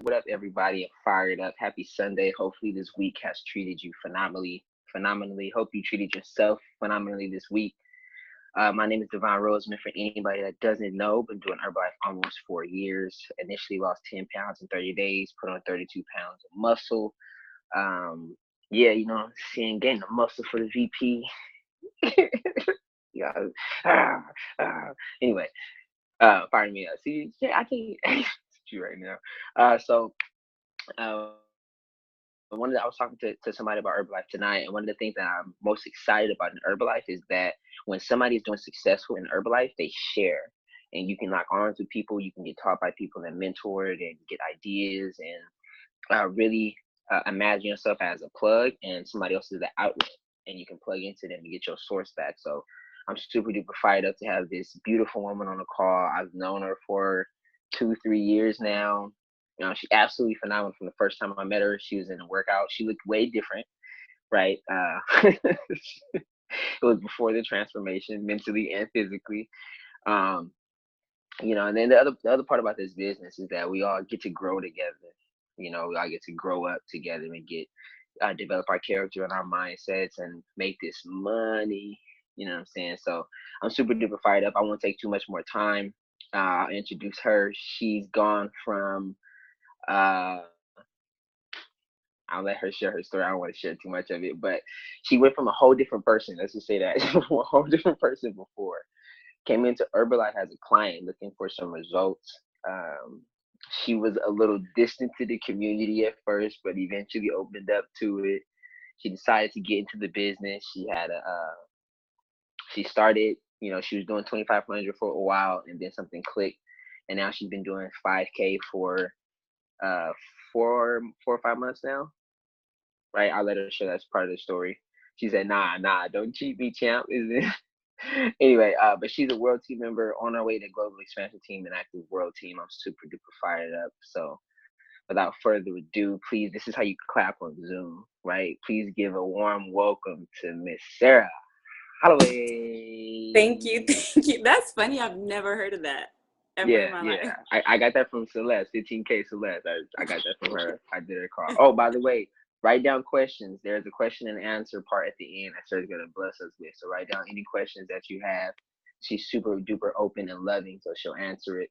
What up, everybody? I'm fired up. Happy Sunday. Hopefully, this week has treated you phenomenally. Hope you treated yourself phenomenally this week. My name is Devon Roseman. For anybody that doesn't know, been doing Herbalife almost 4 years. Initially lost 10 pounds in 30 days, put on 32 pounds of muscle. Um, yeah, seeing getting the muscle for the VP. yeah. ah, ah. Anyway, pardon me. See, yeah, I think it's you right now. I was talking to somebody about Herbalife tonight, and one of the things that I'm most excited about in Herbalife is that when somebody is doing successful in Herbalife, they share. And you can lock arms with people, you can get taught by people and mentored and get ideas and really imagine yourself as a plug and somebody else is the outlet. And you can plug into them and get your source back. So I'm super duper fired up to have this beautiful woman on the call. I've known her for 2, 3 years now. She's absolutely phenomenal. From the first time I met her, she was in a workout. She looked way different, right? It was before the transformation, mentally and physically. Um, and then the other part about this business is that we all get to grow together. We all get to grow up together and get develop our character and our mindsets and make this money. You know what I'm saying? So I'm super duper fired up. I won't take too much more time. I'll introduce her. She's gone from uh, I'll let her share her story. I don't want to share too much of it, but she went from a whole different person. Let's just say that from a whole different person before. Came into Herbalife as a client looking for some results. Um, she was a little distant to the community at first, but eventually opened up to it. She decided to get into the business. She started, she was doing 2,500 for a while, and then something clicked, and now she's been doing 5K for uh 4 or 5 months now, right? I'll let her share that's part of the story. She said, nah, don't cheat me, champ. Is it? Anyway, but she's a world team member on our way to global expansion team and active world team. I'm super duper fired up. So without further ado, please, this is how you clap on Zoom, right? Please give a warm welcome to Miss Sarah Thank you. Holloway. Thank you. That's funny. I've never heard of that ever in Yeah, my yeah. life. I got that from Celeste, 15K Celeste. I got that from her. I did her call. Oh, by the way, write down questions. There's a question and answer part at the end that Sarah's gonna bless us with. So write down any questions that you have. She's super duper open and loving, so she'll answer it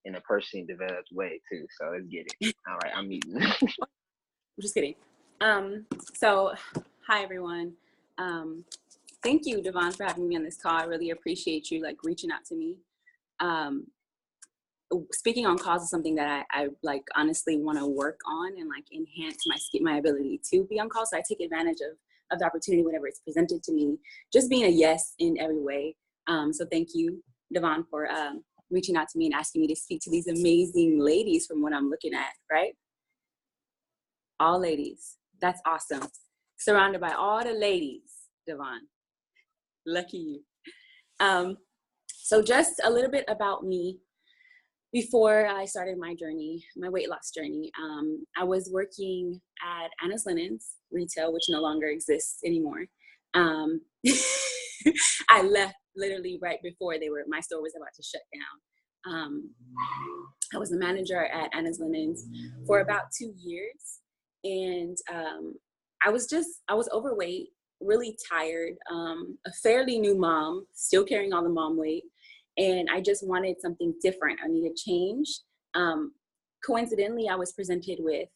in a personally developed way too. So let's get it. All right, I'm muting. I'm just kidding. Um, so hi everyone. Um, Thank you, Devon, for having me on this call. I really appreciate you reaching out to me. Um, Speaking on calls is something that I honestly want to work on and enhance my ability to be on calls. So I take advantage of the opportunity whenever it's presented to me, just being a yes in every way. So thank you, Devon, for reaching out to me and asking me to speak to these amazing ladies from what I'm looking at, right? All ladies. That's awesome. Surrounded by all the ladies, Devon. Lucky you. So just a little bit about me. Before I started my journey, my weight loss journey, I was working at Anna's Linens retail, which no longer exists anymore. I left literally right before my store was about to shut down. I was a manager at Anna's Linens for about 2 years, and I was overweight, really tired, a fairly new mom, still carrying all the mom weight. And I just wanted something different. I needed change. Coincidentally, I was presented with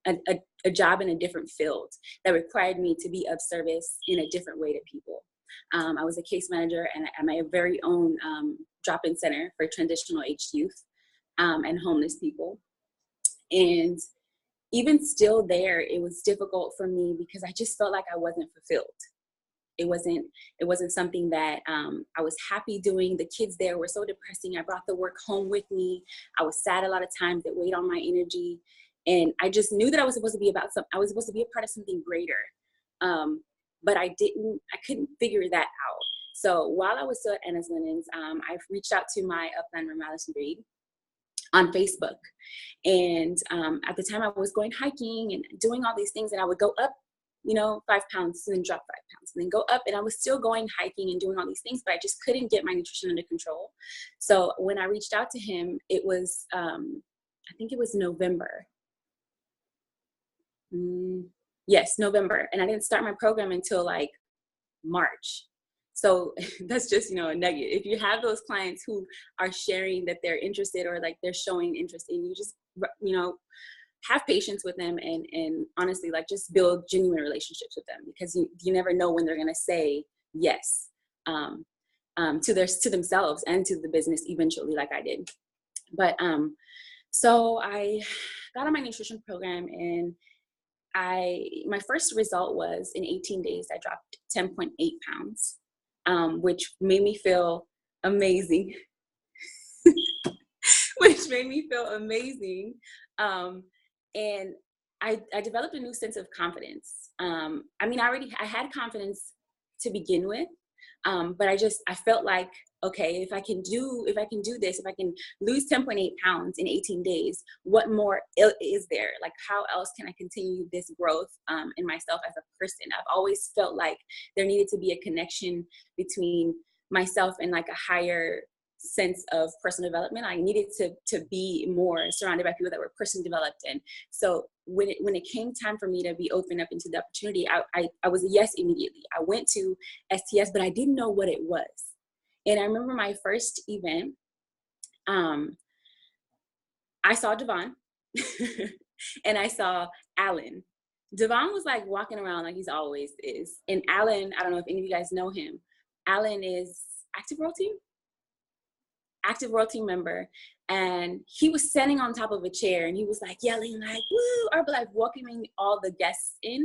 a job in a different field that required me to be of service in a different way to people. I was a case manager at my very own drop-in center for transitional aged youth and homeless people. And even still there, it was difficult for me because I just felt like I wasn't fulfilled. It wasn't something that I was happy doing. The kids there were so depressing. I brought the work home with me. I was sad a lot of times. It weighed on my energy. And I just knew that I was supposed to be I was supposed to be a part of something greater. But I couldn't figure that out. So while I was still at Anna's Linens, I reached out to my upline, Madison Breed, on Facebook. And at the time I was going hiking and doing all these things, and I would go up 5 pounds and then drop 5 pounds and then go up. And I was still going hiking and doing all these things, but I just couldn't get my nutrition under control. So when I reached out to him, it was I think it was November. Yes, November. And I didn't start my program until like March. So that's just, a nugget. If you have those clients who are sharing that they're interested or like they're showing interest in you, just, have patience with them and honestly, like just build genuine relationships with them, because you never know when they're going to say yes to themselves and to the business eventually, like I did. But so I got on my nutrition program, and my first result was in 18 days, I dropped 10.8 pounds, which made me feel amazing, which made me feel amazing. And I developed a new sense of confidence. I had confidence to begin with, but I felt like, okay, if I can do this, if I can lose 10.8 pounds in 18 days, what more is there? Like, how else can I continue this growth in myself as a person? I've always felt like there needed to be a connection between myself and like a higher sense of personal development. I needed to be more surrounded by people that were personally developed. And so when it came time for me to be open up into the opportunity, I was a yes immediately. I went to STS, but I didn't know what it was. And I remember my first event, I saw Devon and I saw Alan. Devon was like walking around like he's always is. And Alan, I don't know if any of you guys know him. Alan is active royalty member, and he was standing on top of a chair and he was like yelling like, woo, Herbalife, welcoming all the guests in.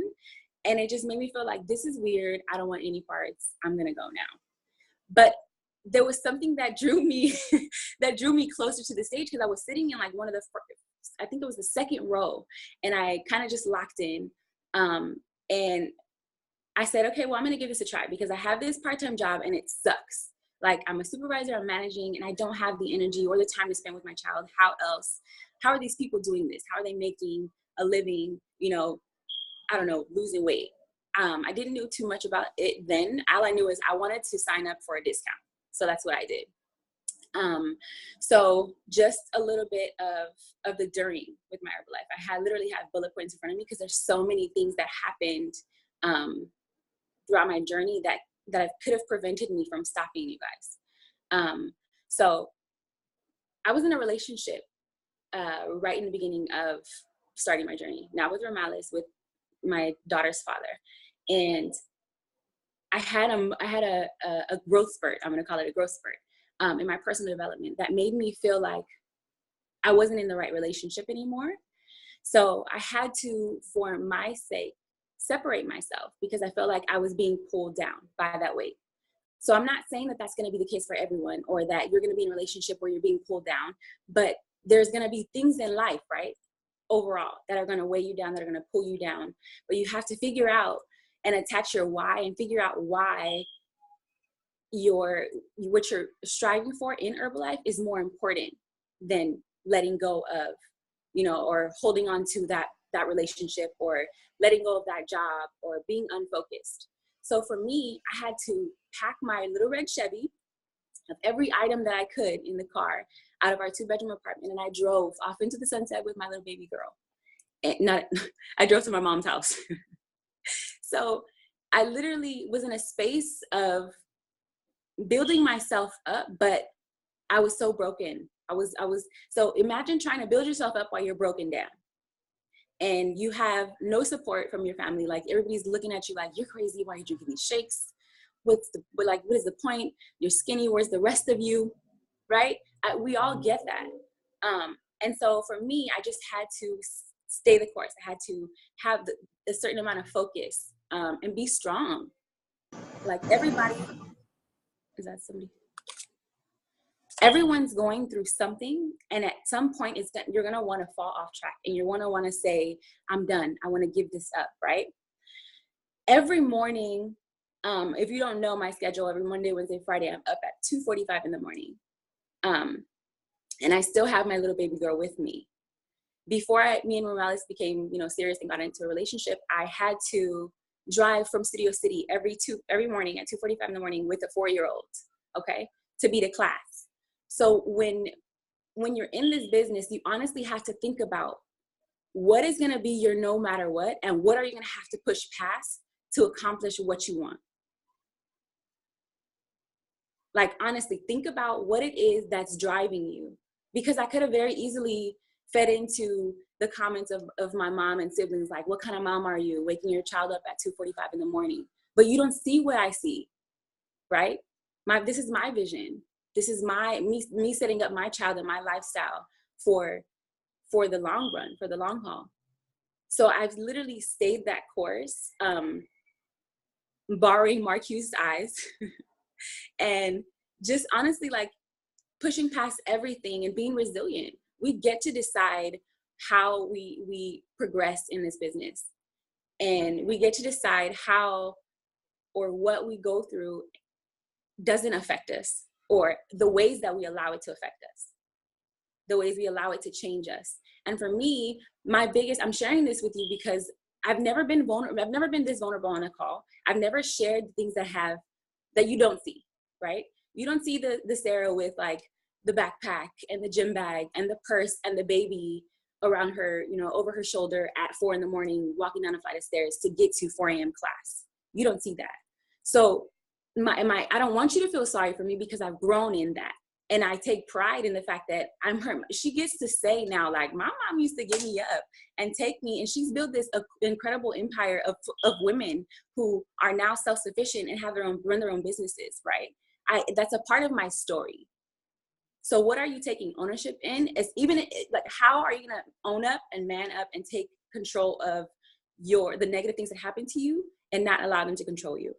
And it just made me feel like, this is weird. I don't want any parts. I'm going to go now. But there was something that drew me closer to the stage, because I was sitting in like one of the first, I think it was the second row, and I kind of just locked in. And I said, okay, well, I'm going to give this a try, because I have this part-time job and it sucks. Like, I'm a supervisor, I'm managing, and I don't have the energy or the time to spend with my child. How are these people doing this? How are they making a living, I don't know, losing weight? I didn't know too much about it then. All I knew is I wanted to sign up for a discount. So that's what I did. So just a little bit of the during with my Herbalife. I literally have bullet points in front of me, because there's so many things that happened throughout my journey that could have prevented me from stopping you guys. So I was in a relationship right in the beginning of starting my journey, not with Ramales, with my daughter's father. And I had a growth spurt. I'm going to call it a growth spurt in my personal development that made me feel like I wasn't in the right relationship anymore. So I had to, for my sake, separate myself, because I felt like I was being pulled down by that weight. So I'm not saying that that's going to be the case for everyone, or that you're going to be in a relationship where you're being pulled down, but there's going to be things in life, right, overall, that are going to weigh you down, that are going to pull you down. But you have to figure out and attach your why, and figure out why what you're striving for in Herbalife is more important than letting go of, or holding on to that relationship, or letting go of that job, or being unfocused. So for me, I had to pack my little red Chevy of every item that I could in the car out of our 2-bedroom apartment, and I drove off into the sunset with my little baby girl. And I drove to my mom's house. So I literally was in a space of building myself up, but I was so broken. So imagine trying to build yourself up while you're broken down, and you have no support from your family. Like, everybody's looking at you like, you're crazy. Why are you drinking these shakes? What is the point? You're skinny. Where's the rest of you? Right? We all get that. And so for me, I just had to stay the course. I had to have a certain amount of focus, and be strong. Like, everyone's going through something, and at some point you're going to want to fall off track, and you're going to want to say, I'm done. I want to give this up, right? Every morning, if you don't know my schedule, every Monday, Wednesday, Friday, I'm up at 2:45 in the morning. And I still have my little baby girl with me. Before me and Morales became, serious and got into a relationship, I had to drive from Studio City every morning at 2:45 in the morning with a 4-year-old, okay, to be to class. So when when you're in this business, you honestly have to think about what is going to be your no matter what, and what are you going to have to push past to accomplish what you want. Like, honestly, think about what it is that's driving you. Because I could have very easily fed into the comments of my mom and siblings, like, what kind of mom are you, waking your child up at 2:45 in the morning? But you don't see what I see, right? This is my vision. This is me setting up my child and my lifestyle for the long run, for the long haul. So I've literally stayed that course, borrowing Marcuse's eyes, and just honestly, like, pushing past everything and being resilient. We get to decide how we progress in this business, and we get to decide how or what we go through doesn't affect us, or the ways that we allow it to affect us, the ways we allow it to change us. And for me, I'm sharing this with you because I've never been vulnerable. I've never been this vulnerable on a call. I've never shared things that you don't see, right? You don't see the Sarah with like the backpack and the gym bag and the purse and the baby around her, over her shoulder at 4 a.m, walking down a flight of stairs to get to 4 a.m. class. You don't see that. So I don't want you to feel sorry for me, because I've grown in that. And I take pride in the fact that I'm her. She gets to say now, like, my mom used to get me up and take me, and she's built this incredible empire of women who are now self-sufficient and run their own businesses, right? That's a part of my story. So what are you taking ownership in? Like, how are you gonna own up and man up and take control of the negative things that happen to you and not allow them to control you?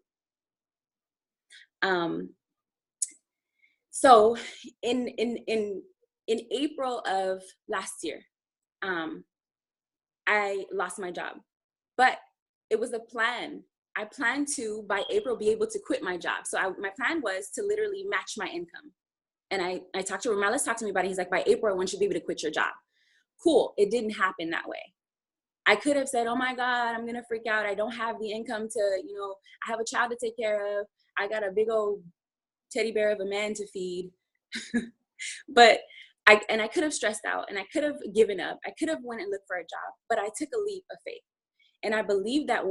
So in April of last year, I lost my job, but it was a plan. I planned to, by April, be able to quit my job. So my plan was to literally match my income. And I talked to Ramelis, talked to me about it. He's like, by April, I want you to be able to quit your job. Cool. It didn't happen that way. I could have said, oh my God, I'm going to freak out. I don't have the income to, I have a child to take care of. I got a big old teddy bear of a man to feed. But I could have stressed out, and I could have given up. I could have went and looked for a job, but I took a leap of faith. And I believe that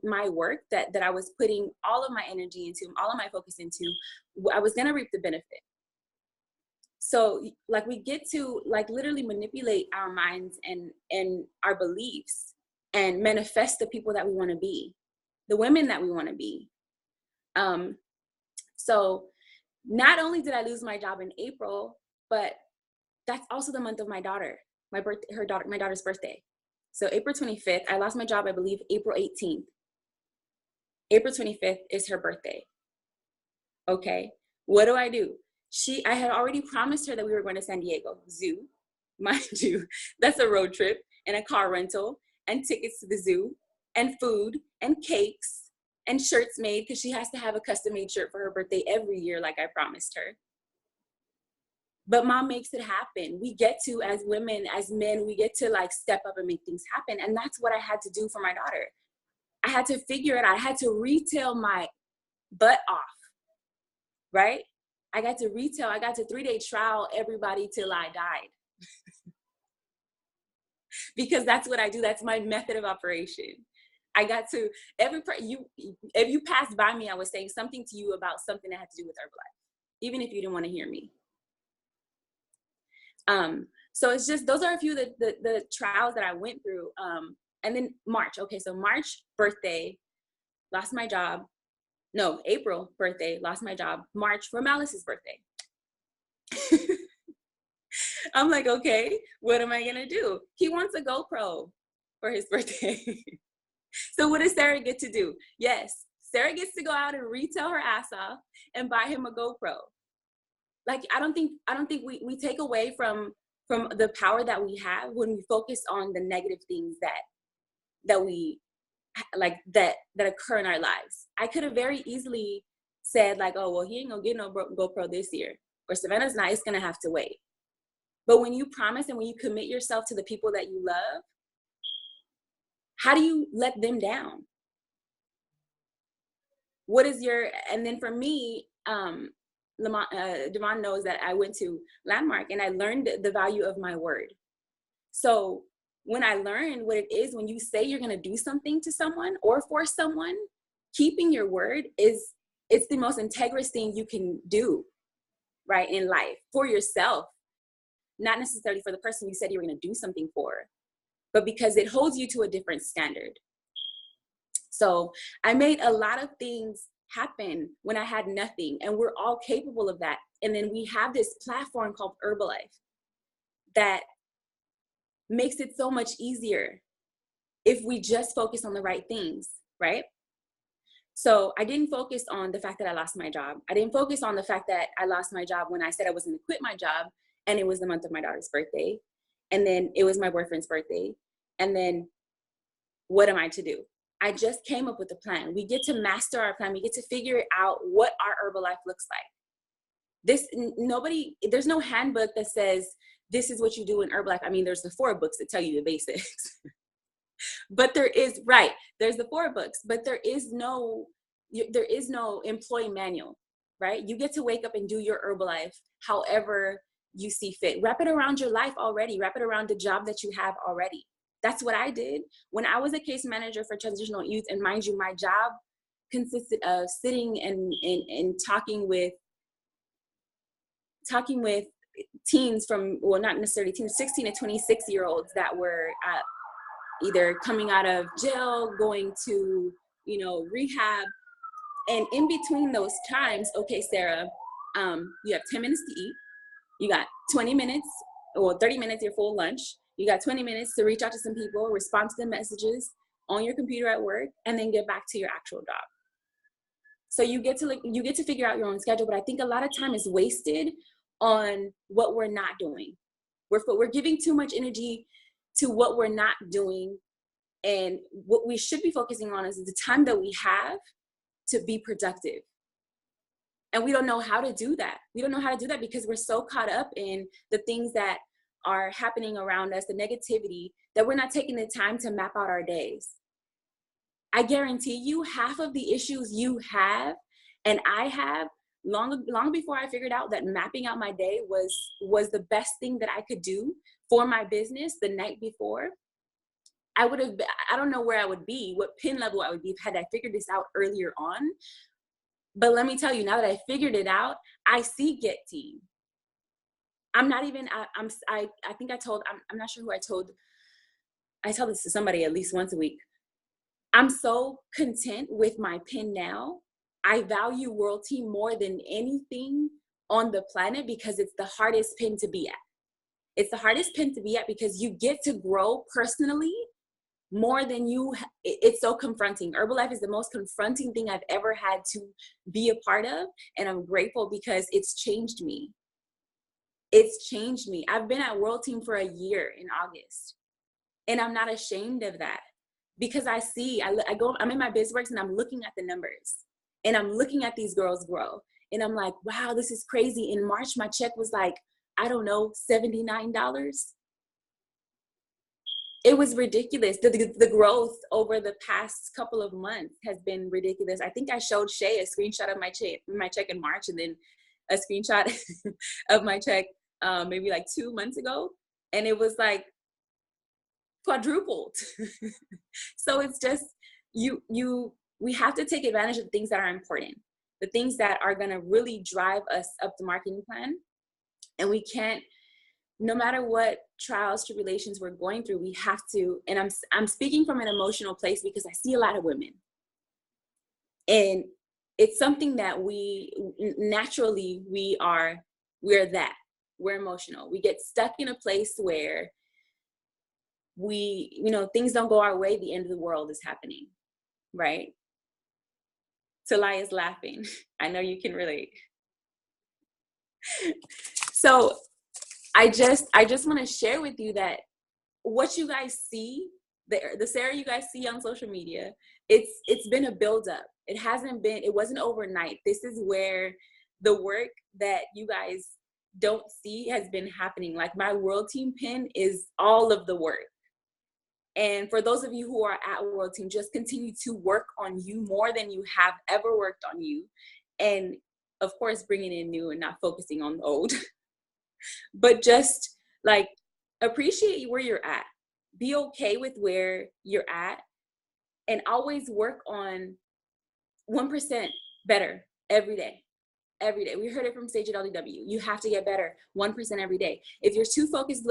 my work that I was putting all of my energy into, all of my focus into, I was going to reap the benefit. So like, we get to like literally manipulate our minds and our beliefs and manifest the people that we want to be, the women that we want to be. So not only did I lose my job in April, but that's also the month of my daughter, my daughter's birthday. So April 25th, I lost my job, I believe April 18th. April 25th is her birthday. Okay, what do? I had already promised her that we were going to San Diego Zoo, mind you. That's a road trip and a car rental and tickets to the zoo and food and cakes and shirts made, because she has to have a custom made shirt for her birthday every year, like I promised her. But mom makes it happen. We get to, as women, as men, we get to like step up and make things happen. And that's what I had to do for my daughter. I had to figure it out. I had to retail my butt off, right? I got to 3-day trial everybody till I died. Because that's what I do. That's my method of operation. I got to, if you passed by me, I was saying something to you about something that had to do with Herbalife, even if you didn't want to hear me. So it's just, those are a few of the trials that I went through. And then March. Okay, so March, birthday, lost my job. No, April, birthday, lost my job. March, Ramelis's birthday. I'm like, okay, what am I gonna do? He wants a GoPro for his birthday. So what does Sarah get to do? Yes, Sarah gets to go out and retail her ass off and buy him a GoPro. Like, I don't think we take away from the power that we have when we focus on the negative things that we like that occur in our lives. I could have very easily said like, oh, well, he ain't gonna get no GoPro this year, or Savannah's not, it's gonna have to wait. But when you promise and when you commit yourself to the people that you love, how do you let them down? And then for me, Devon knows that I went to Landmark and I learned the value of my word. So when I learned what it is when you say you're going to do something to someone or for someone, keeping your word it's the most integrous thing you can do, right, in life, for yourself, not necessarily for the person you said you were going to do something for, but because it holds you to a different standard. So I made a lot of things happen when I had nothing, and we're all capable of that. And then we have this platform called Herbalife that makes it so much easier if we just focus on the right things, right? So I didn't focus on the fact that I lost my job. I didn't focus on the fact that I lost my job when I said I was going to quit my job, and it was the month of my daughter's birthday, and then it was my boyfriend's birthday, and then what am I to do? I just came up with a plan. We get to master our plan. We get to figure out what our Herbalife looks like. There's no handbook that says this is what you do in Herbalife. I mean, there's the 4 books that tell you the basics. But there's the 4 books, but there is no employee manual, right? You get to wake up and do your Herbalife however you see fit. Wrap it around your life already. Wrap it around the job that you have already. That's what I did when I was a case manager for transitional youth. And mind you, my job consisted of sitting and talking with teens from, well, not necessarily teens, 16 to 26-year-olds that were either coming out of jail, going to, rehab. And in between those times, okay, Sarah, you have 10 minutes to eat. You got 20 minutes or 30 minutes, your full lunch. You got 20 minutes to reach out to some people, respond to the messages on your computer at work, and then get back to your actual job. So you get to figure out your own schedule. But I think a lot of time is wasted on what we're not doing. We're giving too much energy to what we're not doing. And what we should be focusing on is the time that we have to be productive. And we don't know how to do that. We don't know how to do that because we're so caught up in the things that are happening around us, the negativity, that we're not taking the time to map out our days. I guarantee you half of the issues you have and I have, long before I figured out that mapping out my day was the best thing that I could do for my business the night before, I don't know where I would be, what pin level I would be had I figured this out earlier on. But let me tell you, now that I figured it out, I see Get Team. I'm not even, I think I'm not sure who I tell this to somebody at least once a week. I'm so content with my pin now. I value World Team more than anything on the planet because it's the hardest pin to be at. It's the hardest pin to be at because you get to grow personally more than it's so confronting. Herbalife is the most confronting thing I've ever had to be a part of. And I'm grateful because it's changed me. It's changed me. I've been at World Team for a year in August. And I'm not ashamed of that because I'm in my BizWorks and I'm looking at the numbers and I'm looking at these girls grow. And I'm like, wow, this is crazy. In March, my check was like, I don't know, $79. It was ridiculous. The growth over the past couple of months has been ridiculous. I think I showed Shay a screenshot of my check in March and then a screenshot of my check maybe like 2 months ago. And it was like quadrupled. So it's just, we have to take advantage of the things that are important, the things that are going to really drive us up the marketing plan. And we can't, no matter what trials, tribulations we're going through, we have to, and I'm speaking from an emotional place because I see a lot of women. And it's something that we're we're emotional. We get stuck in a place where things don't go our way, the end of the world is happening, right? Talaya's laughing. I know you can relate. So I just want to share with you that what you guys see, the Sarah you guys see on social media, it's been a buildup. It wasn't overnight. This is where the work that you guys don't see has been happening. Like my World Team pin is all of the work. And for those of you who are at World Team, just continue to work on you more than you have ever worked on you. And of course, bringing in new and not focusing on the old, but just like appreciate where you're at. Be okay with where you're at, and always work on 1% better every day. Every day. We heard it from Sage at LDW. You have to get better 1% every day. If you're too focused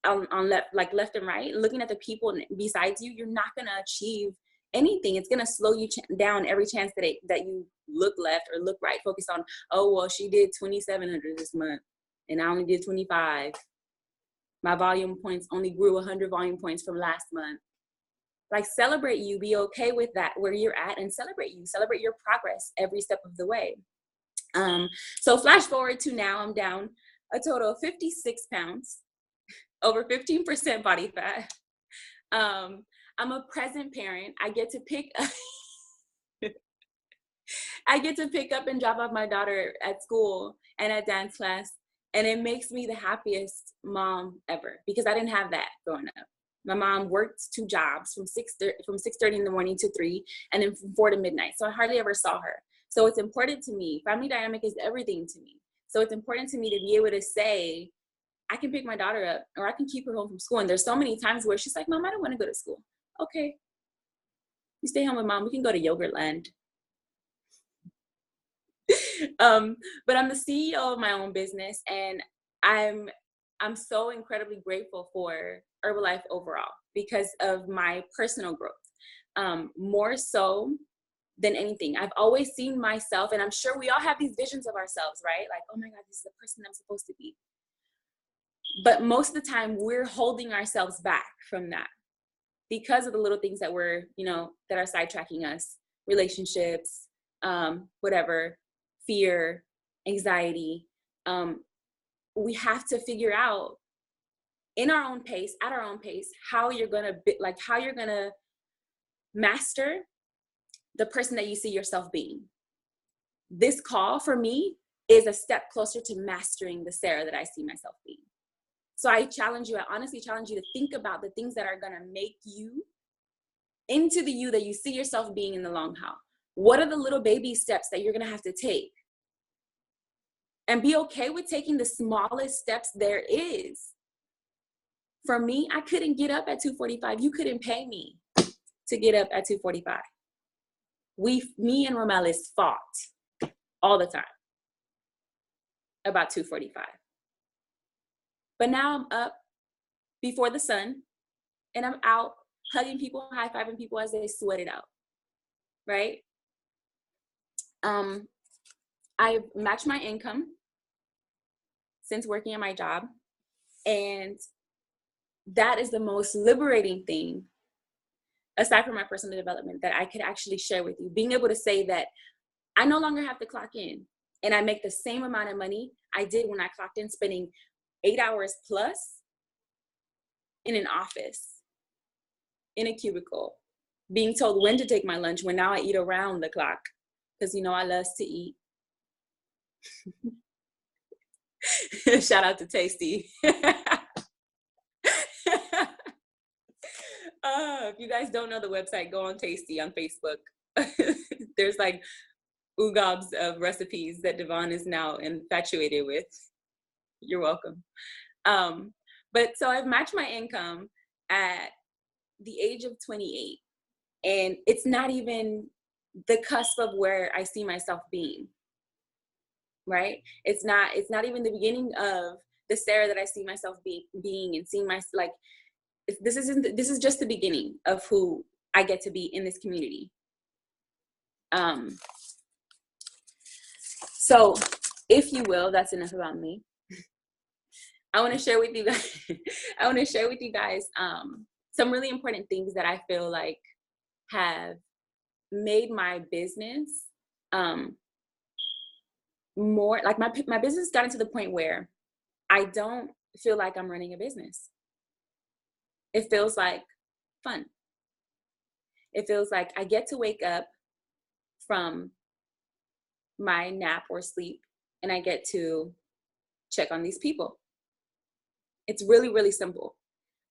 on left and right, looking at the people besides you, you're not going to achieve anything. It's going to slow you down every chance that you look left or look right. Focus on, oh, well, she did 2,700 this month and I only did 25. My volume points only grew 100 volume points from last month. Like, celebrate you. Be okay with that, where you're at, and celebrate you. Celebrate your progress every step of the way. So flash forward to now, I'm down a total of 56 pounds, over 15% body fat. I'm a present parent. I get to pick up and drop off my daughter at school and at dance class. And it makes me the happiest mom ever, because I didn't have that growing up. My mom worked 2 jobs from 6:30 in the morning to 3, and then from 4 to midnight. So I hardly ever saw her. So it's important to me. Family dynamic is everything to me. So it's important to me to be able to say, I can pick my daughter up, or I can keep her home from school. And there's so many times where she's like, Mom, I don't want to go to school. Okay. You stay home with Mom. We can go to Yogurtland. But I'm the CEO of my own business, and I'm so incredibly grateful for Herbalife overall because of my personal growth. More so than anything, I've always seen myself, and I'm sure we all have these visions of ourselves, right? Like, oh my God, this is the person I'm supposed to be. But most of the time, we're holding ourselves back from that because of the little things that that are sidetracking us, relationships, whatever, fear, anxiety. We have to figure out at our own pace, how you're gonna master the person that you see yourself being. This call for me is a step closer to mastering the Sarah that I see myself being. So I honestly challenge you to think about the things that are gonna make you into the you that you see yourself being in the long haul. What are the little baby steps that you're gonna have to take? And be okay with taking the smallest steps there is. For me, I couldn't get up at 2:45. You couldn't pay me to get up at 2:45. Me and Romelis fought all the time about 2:45. But now I'm up before the sun, and I'm out hugging people, high-fiving people as they sweat it out, right? I've matched my income since working at my job, and that is the most liberating thing, aside from my personal development, that I could actually share with you. Being able to say that I no longer have to clock in, and I make the same amount of money I did when I clocked in, spending 8 hours plus in an office, in a cubicle, being told when to take my lunch, when now I eat around the clock, because I love to eat. Shout out to Tasty. If you guys don't know the website, go on Tasty on Facebook. There's like oogobs of recipes that Devon is now infatuated with. You're welcome. But so I've matched my income at the age of 28, and it's not even the cusp of where I see myself being, right? It's not even the beginning of the Sarah that I see myself being and seeing myself. This is just the beginning of who I get to be in this community. So if you will, that's enough about me. I want to share with you guys, some really important things that I feel like have made my business more like my business got into the point where I don't feel like I'm running a business. It feels like fun. It feels like I get to wake up from my nap or sleep, and I get to check on these people. It's really, really simple.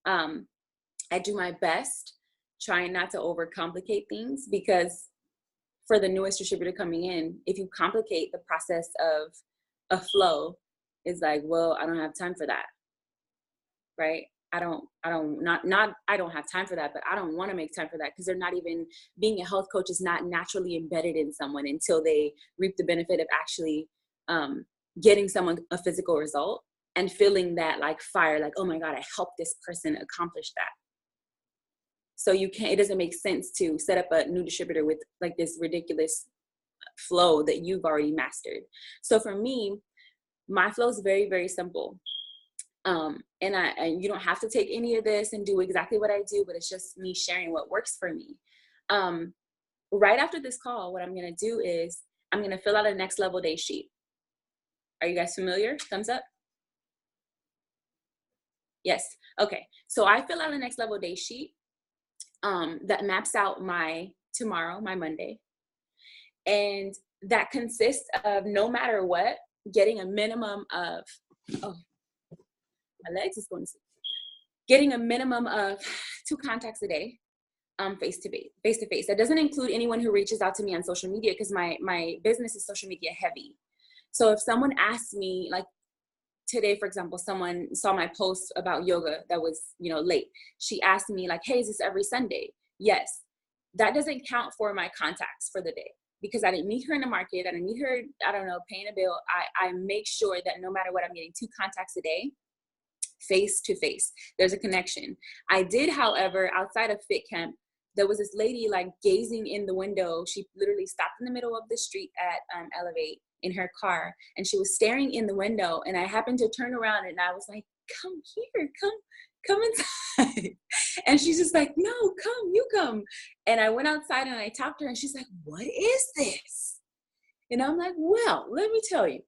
I do my best trying not to overcomplicate things, because for the newest distributor coming in, if you complicate the process of a flow, it's like, well, I don't have time for that, right? I don't have time for that, but I don't want to make time for that, because they're not even, being a health coach is not naturally embedded in someone until they reap the benefit of actually getting someone a physical result and feeling that like fire, like, oh my God, I helped this person accomplish that. So it doesn't make sense to set up a new distributor with like this ridiculous flow that you've already mastered. So for me, my flow is very, very simple. And you don't have to take any of this and do exactly what I do, but it's just me sharing what works for me. Right after this call, what I'm going to do is I'm going to fill out a next level day sheet. Are you guys familiar? Thumbs up. Yes. Okay. So I fill out a next level day sheet that maps out my tomorrow, my Monday. And that consists of, no matter what, getting a minimum of, oh, my legs is going to sleep. Getting a minimum of 2 contacts a day, face to face. That doesn't include anyone who reaches out to me on social media, because my business is social media heavy. So if someone asks me, like today, for example, someone saw my post about yoga that was, late. She asked me like, hey, is this every Sunday? Yes. That doesn't count for my contacts for the day, because I didn't meet her in the market. I didn't meet her, I don't know, paying a bill. I make sure that no matter what, I'm getting 2 contacts a day, face to face. There's a connection. I did, however, outside of Fit Camp, there was this lady like gazing in the window. She literally stopped in the middle of the street at Elevate in her car, and she was staring in the window. And I happened to turn around and I was like, come here, come inside. And she's just like, no, you come. And I went outside and I talked to her, and she's like, what is this? And I'm like, well, let me tell you.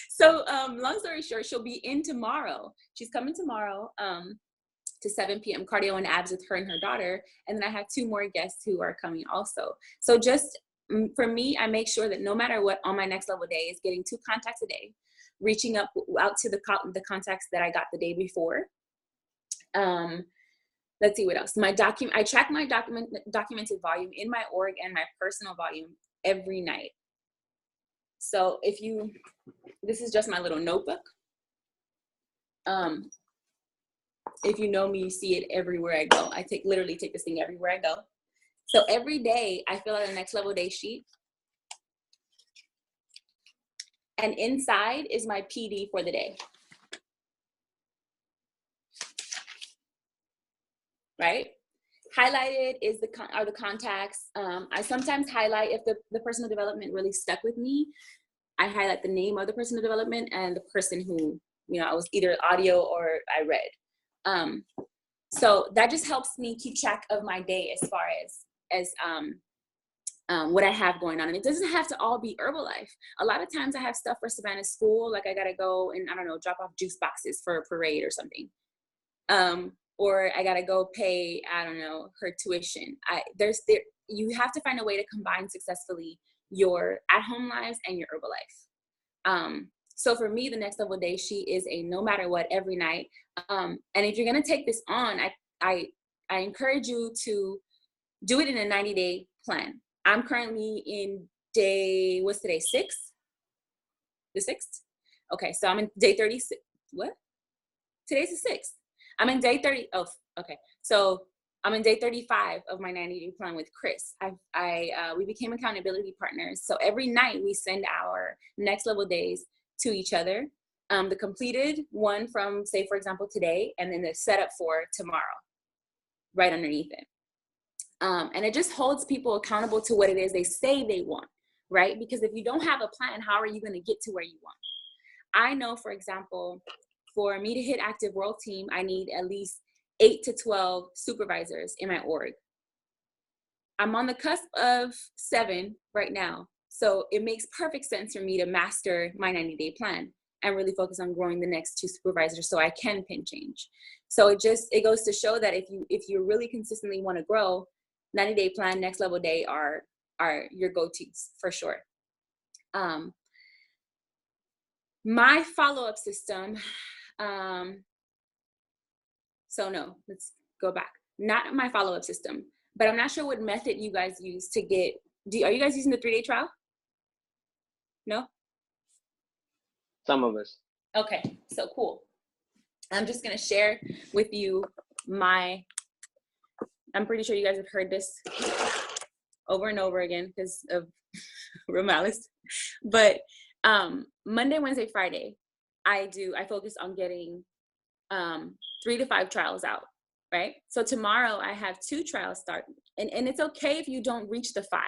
So long story short, she'll be in tomorrow. She's coming tomorrow to 7 p.m. cardio and abs with her and her daughter. And then I have 2 more guests who are coming also. So just for me, I make sure that no matter what, on my next level day is getting 2 contacts a day, reaching out to the contacts that I got the day before. Let's see what else. I track my documented volume in my org and my personal volume every night. So this is just my little notebook. If you know me, you see it everywhere I go. I literally take this thing everywhere I go. So every day I fill out a next level day sheet. And inside is my PD for the day. Right? Highlighted are the contacts. I sometimes highlight, if the personal development really stuck with me, I highlight the name of the personal development and the person who, I was either audio or I read. So that just helps me keep track of my day as far as what I have going on. And it doesn't have to all be Herbalife. A lot of times I have stuff for Savannah's school, like I gotta go and, I don't know, drop off juice boxes for a parade or something. Or I gotta go pay, I don't know, her tuition. You have to find a way to combine successfully your at-home lives and your Herbalife. So for me, the next level day sheet is a no matter what every night. And if you're gonna take this on, I encourage you to do it in a 90-day plan. I'm currently in what's today, 6? The 6th? Okay, so I'm in day 36. What? Today's the 6th. I'm in day 30. Oh, okay. So I'm in day 35 of my 90-day plan with Chris. We became accountability partners. So every night we send our next level days to each other. The completed one from, say, for example, today, and then the setup for tomorrow, right underneath it. And it just holds people accountable to what it is they say they want, right? Because if you don't have a plan, how are you going to get to where you want? I know, for example, for me to hit active world team, I need at least 8 to 12 supervisors in my org. I'm on the cusp of 7 right now. So it makes perfect sense for me to master my 90-day plan and really focus on growing the next 2 supervisors so I can pin change. So it goes to show that if you really consistently want to grow, 90-day plan, next level day are your go-tos for sure. My follow-up system, so no, let's go back. Not my follow-up system. but I'm not sure what method you guys use to get, are you guys using the 3-day trial? No? Some of us. Okay, so cool. I'm just gonna share with you I'm pretty sure you guys have heard this over and over again because of real malice. But Monday, Wednesday, Friday, I focus on getting 3 to 5 trials out, right? So tomorrow I have 2 trials starting, and it's okay if you don't reach the 5,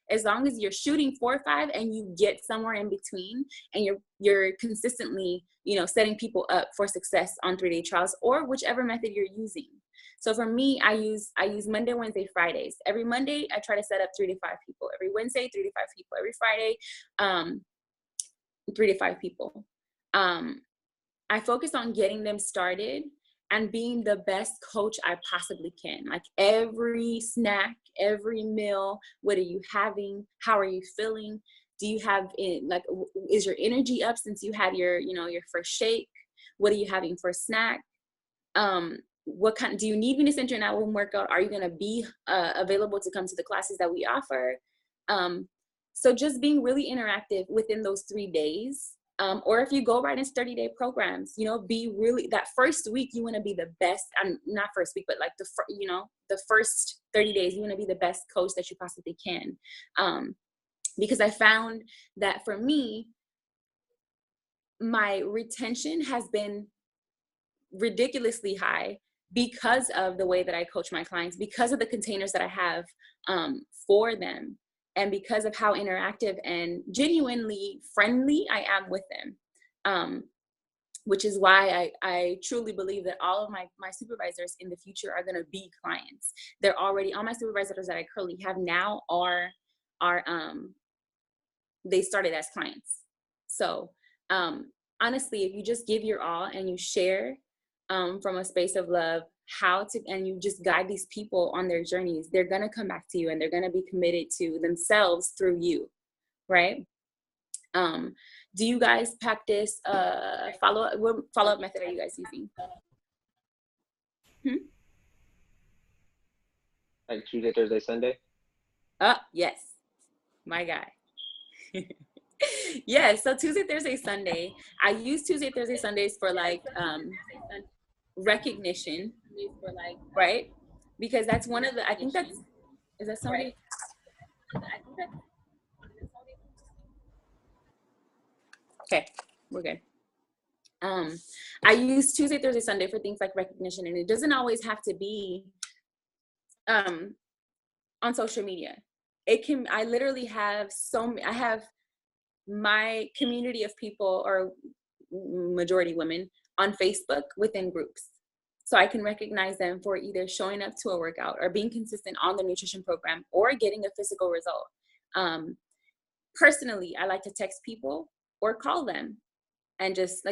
as long as you're shooting for 5 and you get somewhere in between, and you're consistently, setting people up for success on 3-day trials or whichever method you're using. So for me, I use Monday, Wednesday, Fridays. Every Monday, I try to set up 3 to 5 people. Every Wednesday, 3 to 5 people. Every Friday, 3 to 5 people. I focus on getting them started and being the best coach I possibly can. Like every snack, every meal, what are you having? How are you feeling? Do you have is your energy up since you had your first shake? What are you having for a snack? What kind, do you need me to send you an at-home workout? Are you going to be available to come to the classes that we offer? So just being really interactive within those 3 days. Or if you go right into 30-day programs, be really, that first week, you want to be the best. Not first week, but like the first 30 days, you want to be the best coach that you possibly can. Because I found that for me, my retention has been ridiculously high because of the way that I coach my clients, because of the containers that I have for them, and because of how interactive and genuinely friendly I am with them. Which is why I truly believe that all of my supervisors in the future are going to be clients. They're already, all my supervisors that I currently have now are they started as clients. So honestly, if you just give your all and you share from a space of love, and you just guide these people on their journeys, they're going to come back to you and they're going to be committed to themselves through you, right? Do you guys practice follow-up? What follow-up method are you guys using? Like Tuesday, Thursday, Sunday? Yes, my guy. Yeah, so Tuesday, Thursday, Sunday. I use Tuesday, Thursday, Sundays for recognition, right? Because that's one of the, I think that's, is that somebody? Okay, we're good. I use Tuesday, Thursday, Sunday for things like recognition, and it doesn't always have to be on social media. It can, I literally have I have my community of people, or majority women, on Facebook within groups. So I can recognize them for either showing up to a workout or being consistent on the nutrition program or getting a physical result. Personally, I like to text people or call them and just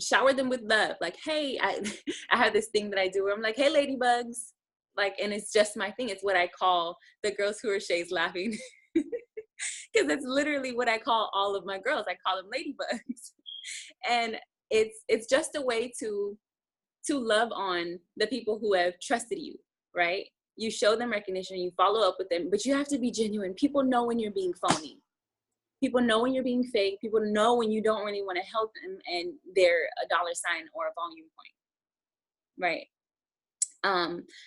shower them with love. Like, hey, I have this thing that I do where I'm like, hey, ladybugs. And it's just my thing. It's what I call the girls who are shades laughing. Because it's literally what I call all of my girls. I call them ladybugs. And it's just a way to love on the people who have trusted you, right? You show them recognition, you follow up with them, but you have to be genuine. People know when you're being phony. People know when you're being fake. People know when you don't really want to help them and they're a dollar sign or a volume point, right?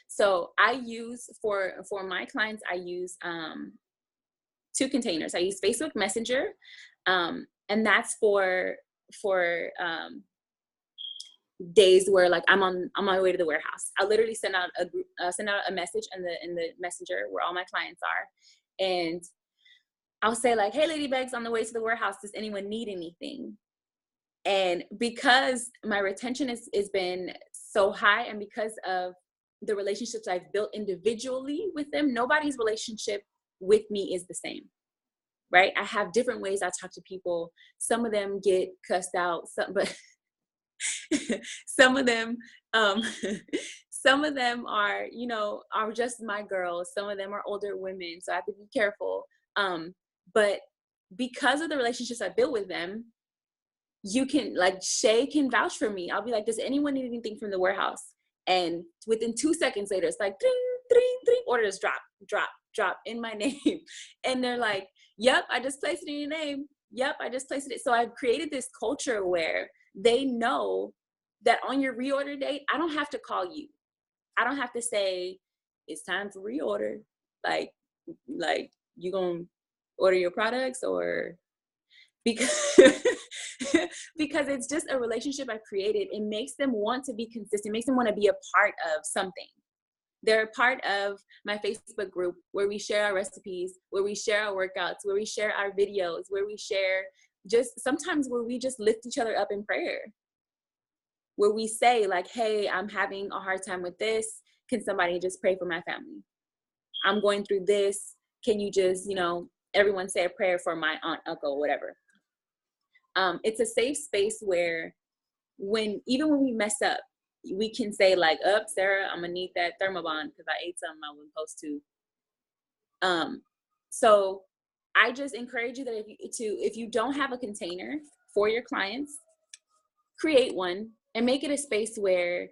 So I use, for my clients, I use 2 containers. I use Facebook Messenger, and that's for days where I'm on my way to the warehouse. I literally send out a message in the messenger where all my clients are, and I'll say hey, ladybugs, on the way to the warehouse, does anyone need anything? And because my retention has been so high, and because of the relationships I've built individually with them, nobody's relationship with me is the same, right? I have different ways I talk to people. Some of them get cussed out, but some of them are just my girls. Some of them are older women, so I have to be careful. But because of the relationships I built with them, you can, Shay can vouch for me. I'll be like, does anyone need anything from the warehouse? And within 2 seconds later, it's ding, orders drop in my name. And they're like, yep, I just placed it in your name. Yep, I just placed it. So I've created this culture where they know that on your reorder date, I don't have to call you. I don't have to say, it's time for reorder. Like you gonna order your products, or because because it's just a relationship I've created. It makes them want to be consistent, makes them want to be a part of something. They're a part of my Facebook group where we share our recipes, where we share our workouts, where we share our videos, where we share just sometimes where we just lift each other up in prayer, where we say like, hey, I'm having a hard time with this. Can somebody just pray for my family? I'm going through this. Can you just, everyone say a prayer for my aunt, uncle, whatever. It's a safe space where even when we mess up, we can say like, Sarah, I'm gonna need that Thermobond because I ate something I wasn't supposed to. So I just encourage you that if you don't have a container for your clients, create one and make it a space where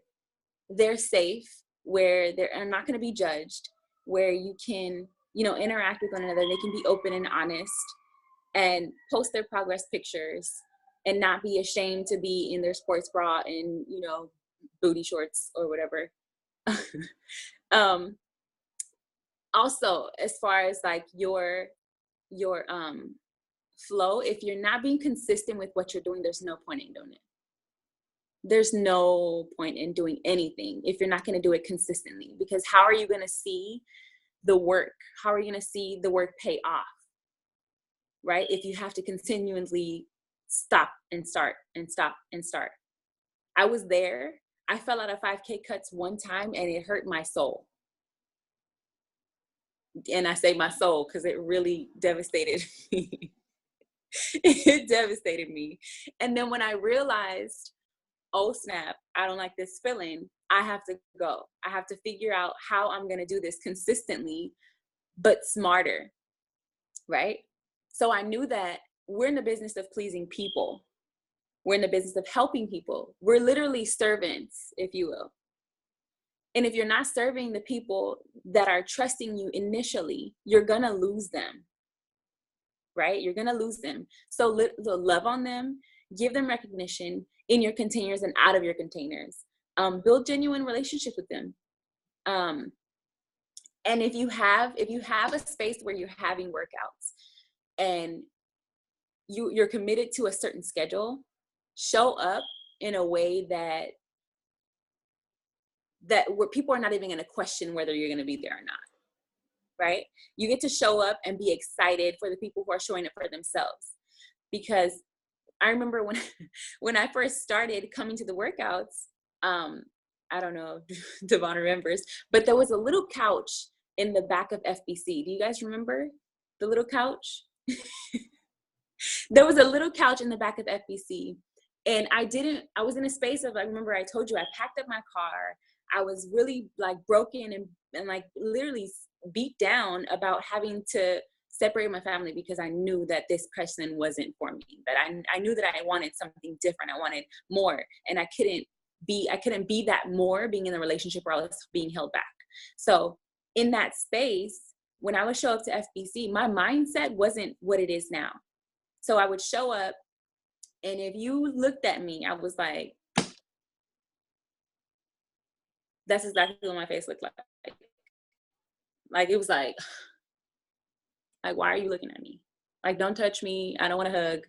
they're safe, where they're not going to be judged, where you can, interact with one another. They can be open and honest and post their progress pictures and not be ashamed to be in their sports bra and, booty shorts or whatever. Also, as far as like your flow, if you're not being consistent with what you're doing, there's no point in doing it. There's no point in doing anything if you're not going to do it consistently, because how are you going to see the work? How are you going to see the work pay off? Right? If you have to continually stop and start and stop and start. I was there. I fell out of 5K cuts one time and it hurt my soul. And I say my soul because it really devastated me. It devastated me. And then when I realized, oh snap, I don't like this feeling, I have to go. I have to figure out how I'm going to do this consistently, but smarter, right? So I knew that we're in the business of pleasing people. We're in the business of helping people. We're literally servants, if you will. And if you're not serving the people that are trusting you initially, you're going to lose them, right? You're going to lose them. So love on them, give them recognition in your containers and out of your containers. Build genuine relationships with them. And if you have a space where you're having workouts and you're committed to a certain schedule, show up in a way that where people are not even going to question whether you're going to be there or not, right? You get to show up and be excited for the people who are showing up for themselves. Because I remember when I first started coming to the workouts, I don't know if Devon remembers, but there was a little couch in the back of FBC. Do you guys remember the little couch? There was a little couch in the back of FBC. And I was in a space of, I remember I told you, I packed up my car. I was really like broken and like literally beat down about having to separate my family because I knew that this person wasn't for me, that I knew that I wanted something different. I wanted more, and I couldn't be that more being in a relationship where I was being held back. So in that space, when I would show up to FBC, my mindset wasn't what it is now. So I would show up, and if you looked at me, I was like, that's exactly what my face looked like. Like, it was like, why are you looking at me? Like, don't touch me. I don't want to hug.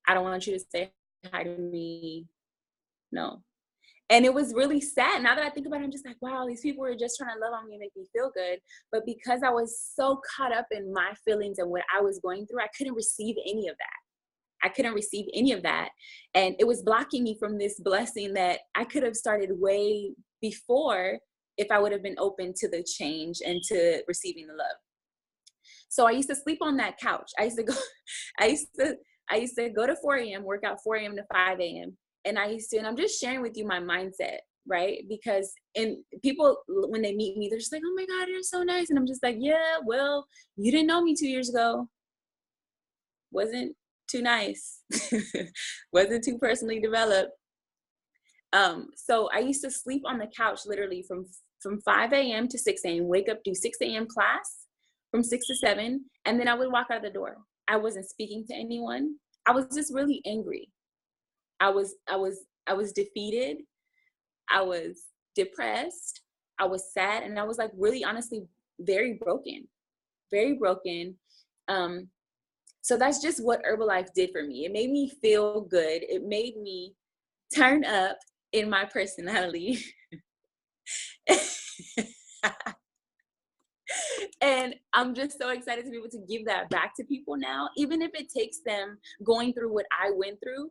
I don't want you to say hi to me. No. And it was really sad. Now that I think about it, I'm just like, wow, these people were just trying to love on me and make me feel good. But because I was so caught up in my feelings and what I was going through, I couldn't receive any of that. And it was blocking me from this blessing that I could have started way before if I would have been open to the change and to receiving the love. So I used to sleep on that couch. I used to go to 4 a.m., work out 4 a.m. to 5 a.m. And I'm just sharing with you my mindset, right? Because people, when they meet me, they're just like, oh my God, you're so nice. And I'm just like, yeah, well, you didn't know me 2 years ago. Wasn't too nice. Wasn't too personally developed. So I used to sleep on the couch literally from 5 a.m. to 6 a.m., wake up, do 6 a.m. class from 6 to 7, and then I would walk out the door. I wasn't speaking to anyone. I was just really angry. I was defeated. I was depressed. I was sad, and I was like really honestly very broken. Very broken. So that's just what Herbalife did for me. It made me feel good. It made me turn up in my personality. And I'm just so excited to be able to give that back to people now, even if it takes them going through what I went through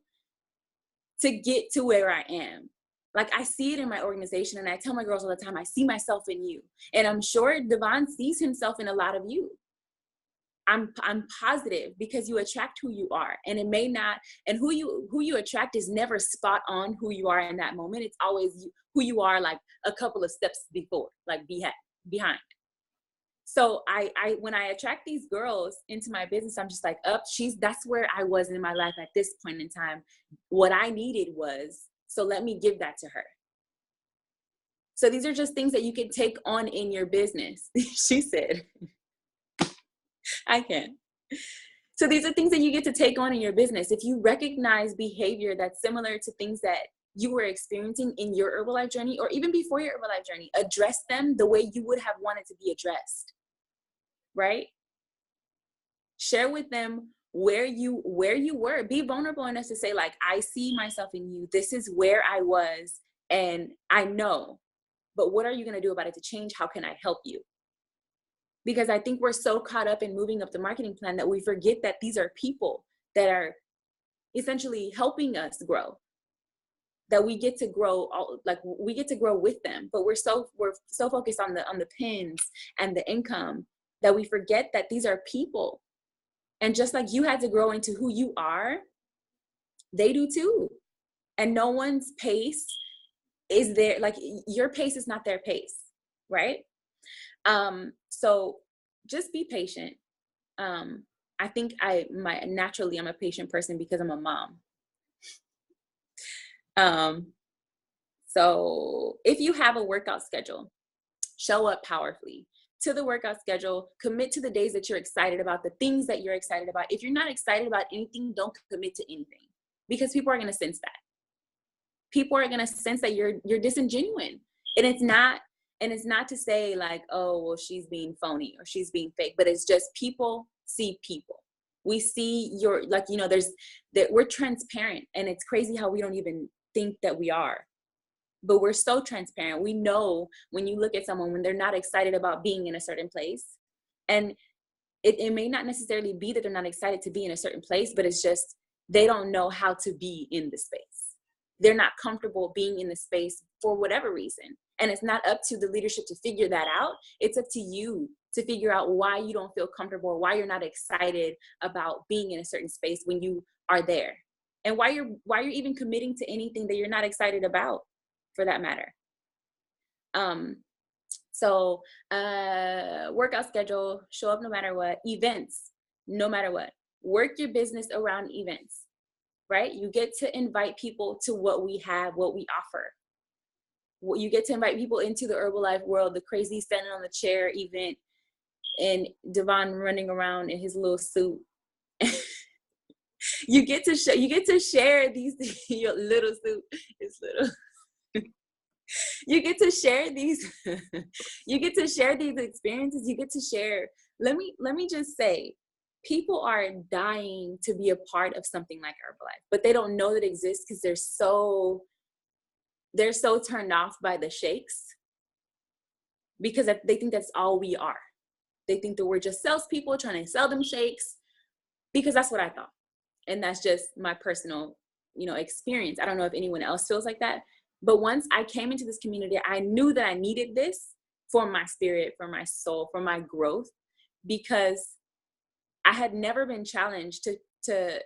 to get to where I am. Like, I see it in my organization, and I tell my girls all the time, I see myself in you. And I'm sure Devon sees himself in a lot of you. I'm positive, because you attract who you are, and it may not, and who you attract is never spot on who you are in that moment. It's always who you are like a couple of steps before, like behind. So I when I attract these girls into my business, I'm just like, that's where I was in my life at this point in time. What I needed was, so let me give that to her. So these are just things that you can take on in your business. She said, I can. So these are things that you get to take on in your business. If you recognize behavior that's similar to things that you were experiencing in your Herbalife journey, or even before your Herbalife journey, address them the way you would have wanted to be addressed, right? Share with them where you were. Be vulnerable enough to say, like, I see myself in you. This is where I was, and I know, but what are you going to do about it to change? How can I help you? Because I think we're so caught up in moving up the marketing plan that we forget that these are people that are essentially helping us grow, that we get to grow, we get to grow with them. But we're so focused on the pins and the income that we forget that these are people. And just like you had to grow into who you are, they do too. And no one's pace is there, like your pace is not their pace, right? So just be patient. I think naturally I'm a patient person because I'm a mom. So if you have a workout schedule, show up powerfully to the workout schedule. Commit to the days that you're excited about, the things that you're excited about. If you're not excited about anything, don't commit to anything, because people are going to sense that. People are going to sense that you're disingenuous. And it's not to say like, oh, well, she's being phony or she's being fake, but it's just people see people. We see we're transparent, and it's crazy how we don't even think that we are, but we're so transparent. We know when you look at someone, when they're not excited about being in a certain place, and it may not necessarily be that they're not excited to be in a certain place, but it's just, they don't know how to be in the space. They're not comfortable being in the space for whatever reason. And it's not up to the leadership to figure that out. It's up to you to figure out why you don't feel comfortable, or why you're not excited about being in a certain space when you are there, and why you're even committing to anything that you're not excited about, for that matter. So workout schedule, show up no matter what. Events, no matter what. Work your business around events, right? You get to invite people to what we have, what we offer. You get to invite people into the Herbalife world, the crazy standing on the chair event, and Devon running around in his little suit. You get to share these your little suit. It's little. You get to share these. You get to share these experiences. You get to share. Let me just say, people are dying to be a part of something like Herbalife, but they don't know that it exists because they're so turned off by the shakes, because they think that's all we are. They think that we're just salespeople trying to sell them shakes, because that's what I thought. And that's just my personal, experience. I don't know if anyone else feels like that. But once I came into this community, I knew that I needed this for my spirit, for my soul, for my growth, because I had never been challenged to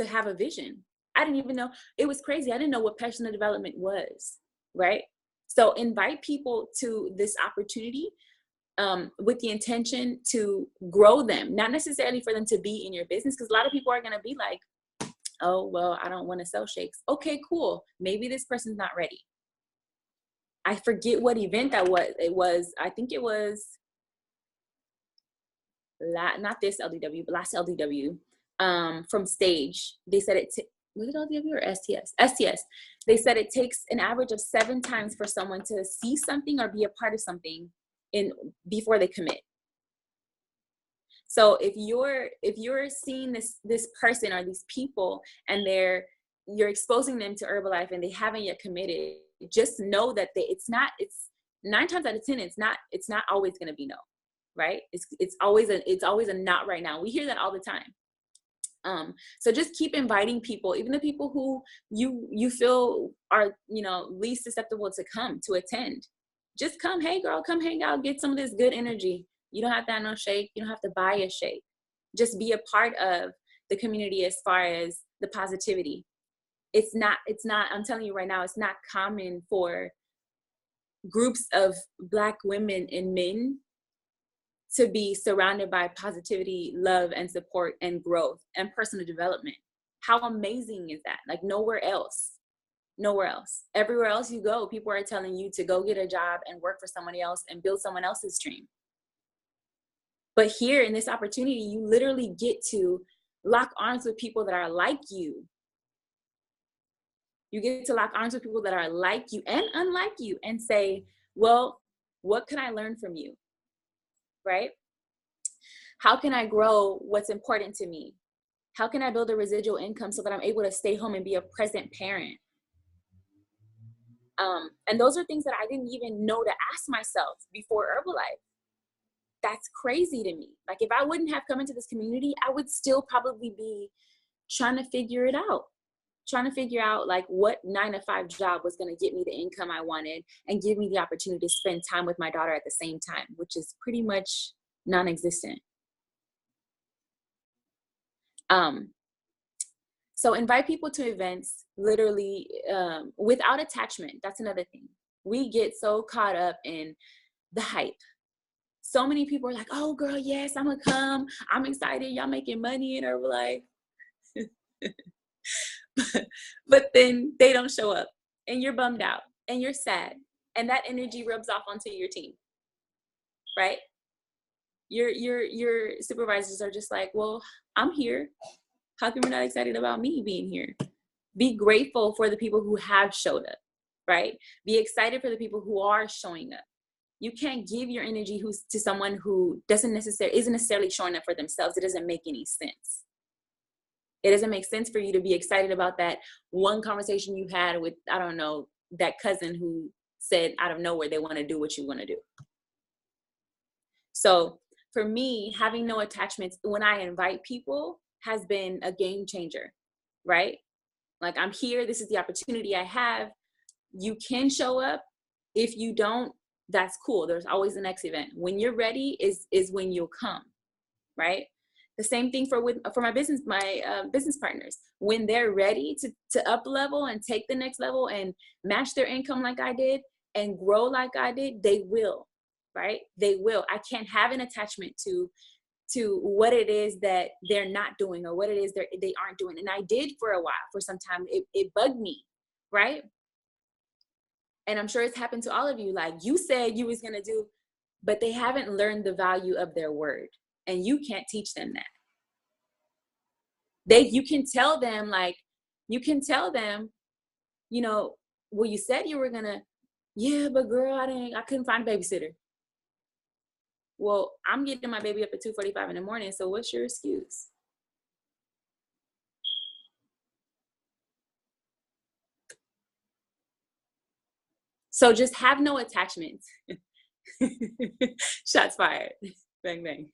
have a vision. I didn't even know. It was crazy. I didn't know what personal development was, right? So invite people to this opportunity with the intention to grow them, not necessarily for them to be in your business, because a lot of people are going to be like, Oh, well, I don't want to sell shakes. Okay, cool. Maybe this person's not ready. I forget what event that was. I think it was not this LDW, but last LDW, from stage. They said was it LDW or STS? STS. They said it takes an average of 7 times for someone to see something or be a part of something before they commit. So if you're seeing this person or these people and you're exposing them to Herbalife and they haven't yet committed, just know that it's 9 times out of 10, it's not always going to be no, right? It's always a not right now. We hear that all the time. So just keep inviting people, even the people who you feel are, least susceptible to attend. Just come, hey girl, come hang out, get some of this good energy. You don't have to have no shake. You don't have to buy a shake. Just be a part of the community as far as the positivity. It's not, I'm telling you right now, it's not common for groups of Black women and men to be surrounded by positivity, love, and support, and growth, and personal development. How amazing is that? Like nowhere else. Everywhere else you go, people are telling you to go get a job and work for somebody else and build someone else's dream. But here in this opportunity, you literally get to lock arms with people that are like you. You get to lock arms with people that are like you and unlike you and say, well, what can I learn from you? Right? How can I grow what's important to me? How can I build a residual income so that I'm able to stay home and be a present parent? And those are things that I didn't even know to ask myself before Herbalife. That's crazy to me. Like if I wouldn't have come into this community, I would still probably be trying to figure it out. Trying to figure out like what 9-to-5 job was going to get me the income I wanted and give me the opportunity to spend time with my daughter at the same time, which is pretty much non-existent. So invite people to events, literally, without attachment. That's another thing. We get so caught up in the hype. So many people are like, oh girl, yes, I'm gonna come. I'm excited. Y'all making money in Herbalife. But then they don't show up and you're bummed out and you're sad. And that energy rubs off onto your team, right? Your supervisors are just like, well, I'm here. How come you're not excited about me being here? Be grateful for the people who have showed up, right? Be excited for the people who are showing up. You can't give your energy to someone who isn't necessarily showing up for themselves. It doesn't make any sense. It doesn't make sense for you to be excited about that one conversation you had with, I don't know, that cousin who said out of nowhere they want to do what you want to do. So for me, having no attachments when I invite people has been a game changer, right? Like I'm here, this is the opportunity I have. You can show up. If you don't, that's cool. There's always the next event. When you're ready is when you'll come, right? The same thing for my business partners. When they're ready to up level and take the next level and match their income like I did and grow like I did, they will, right? They will. I can't have an attachment to what it is that they're not doing or what it is they aren't doing. And I did for a while, for some time. It bugged me, right? And I'm sure it's happened to all of you. Like you said you was going to do, but they haven't learned the value of their word. And you can't teach them that. You can tell them, well, you said you were going to, yeah, but girl, I couldn't find a babysitter. Well, I'm getting my baby up at 2:45 in the morning. So what's your excuse? So just have no attachments. Shots fired. Bang, bang.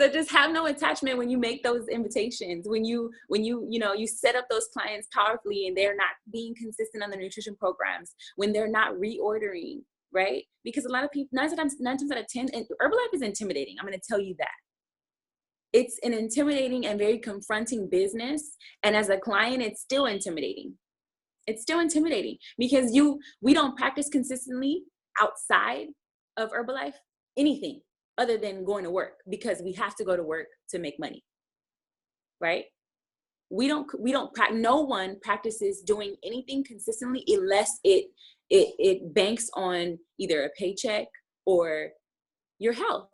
So just have no attachment when you make those invitations, when you set up those clients powerfully and they're not being consistent on the nutrition programs, when they're not reordering, right? Because a lot of people, 9 times out of 10, and Herbalife is intimidating. I'm going to tell you that. It's an intimidating and very confronting business. And as a client, it's still intimidating. It's still intimidating because we don't practice consistently outside of Herbalife anything other than going to work because we have to go to work to make money, right? No one practices doing anything consistently unless it banks on either a paycheck or your health.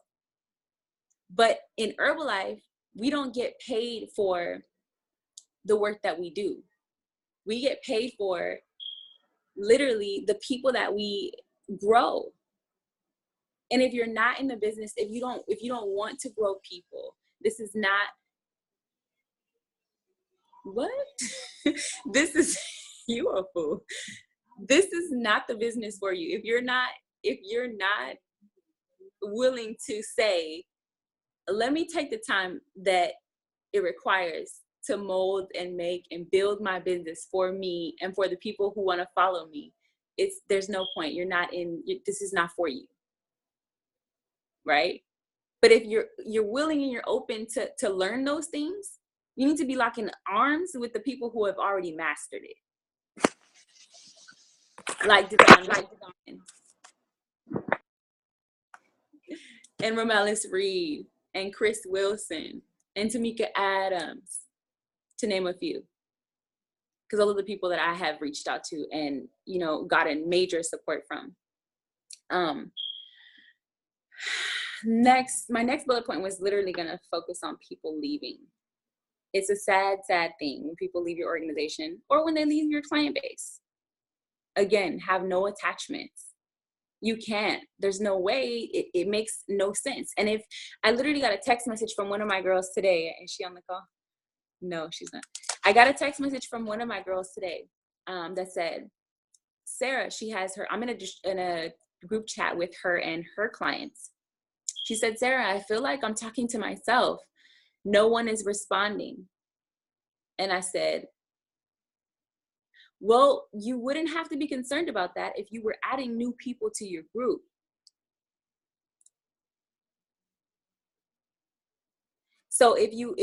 But in Herbalife, we don't get paid for the work that we do. We get paid for literally the people that we grow. And if you're not in the business, if you don't want to grow people, this is not what? This is you a fool. This is not the business for you. If you're not willing to say, let me take the time that it requires to mold and make and build my business for me and for the people who want to follow me, there's no point. This is not for you. Right? But if you're willing and you're open to learn those things, you need to be locking arms with the people who have already mastered it. Like Devon and Romelis Reed and Chris Wilson and Tamika Adams, to name a few. Because those are the people that I have reached out to and, gotten major support from. My next bullet point was literally going to focus on people leaving. It's a sad, sad thing when people leave your organization or when they leave your client base. Again, have no attachments. You can't. There's no way. It makes no sense. And if I literally got a text message from one of my girls today, is she on the call? No, she's not. I got a text message from one of my girls today that said, Sarah, I'm in a group chat with her and her clients. She said, Sarah, I feel like I'm talking to myself. No one is responding. And I said, well, you wouldn't have to be concerned about that if you were adding new people to your group. So if you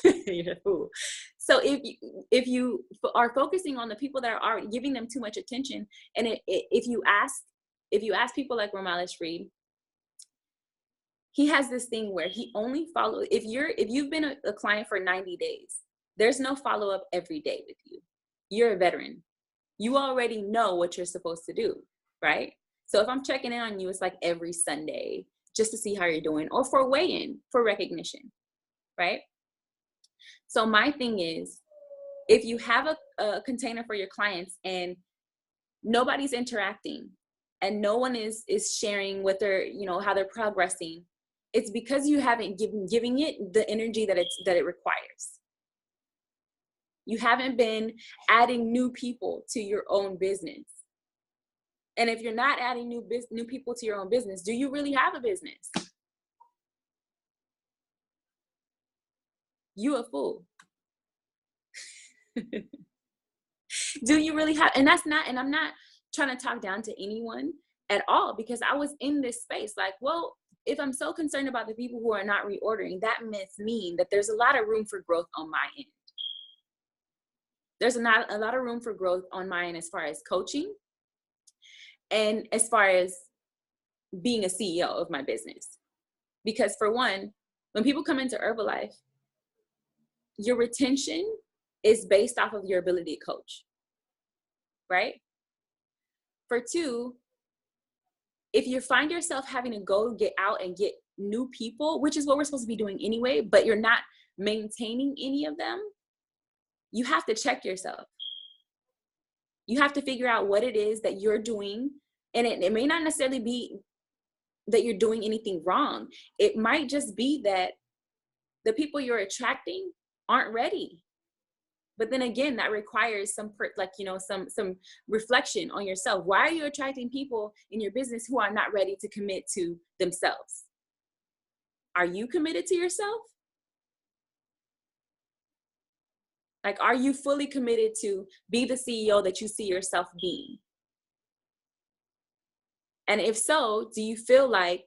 you're a fool. So if you are focusing on the people that are already giving them too much attention, and if you ask people like Romelis Reed, he has this thing where he only follows, if you've been a client for 90 days, there's no follow-up every day with you. You're a veteran. You already know what you're supposed to do, right? So if I'm checking in on you, it's like every Sunday just to see how you're doing or for weigh-in, for recognition, right? So my thing is, if you have a container for your clients and nobody's interacting and no one is sharing what they're, how they're progressing, it's because you haven't giving it the energy that it requires. You haven't been adding new people to your own business. And if you're not adding new people to your own business, do you really have a business? You a fool. Do you really have, and I'm not trying to talk down to anyone at all, because I was in this space like, well, if I'm so concerned about the people who are not reordering, that must mean that there's a lot of room for growth on my end. There's a lot of room for growth on my end as far as coaching and as far as being a CEO of my business. Because for one, when people come into Herbalife, your retention is based off of your ability to coach, right? For two, if you find yourself having to go get out and get new people, which is what we're supposed to be doing anyway, but you're not maintaining any of them, you have to check yourself. You have to figure out what it is that you're doing. And it may not necessarily be that you're doing anything wrong. It might just be that the people you're attracting aren't ready. But then again, that requires some reflection on yourself. Why are you attracting people in your business who are not ready to commit to themselves? Are you committed to yourself? Like, are you fully committed to be the CEO that you see yourself being? And if so, do you feel like,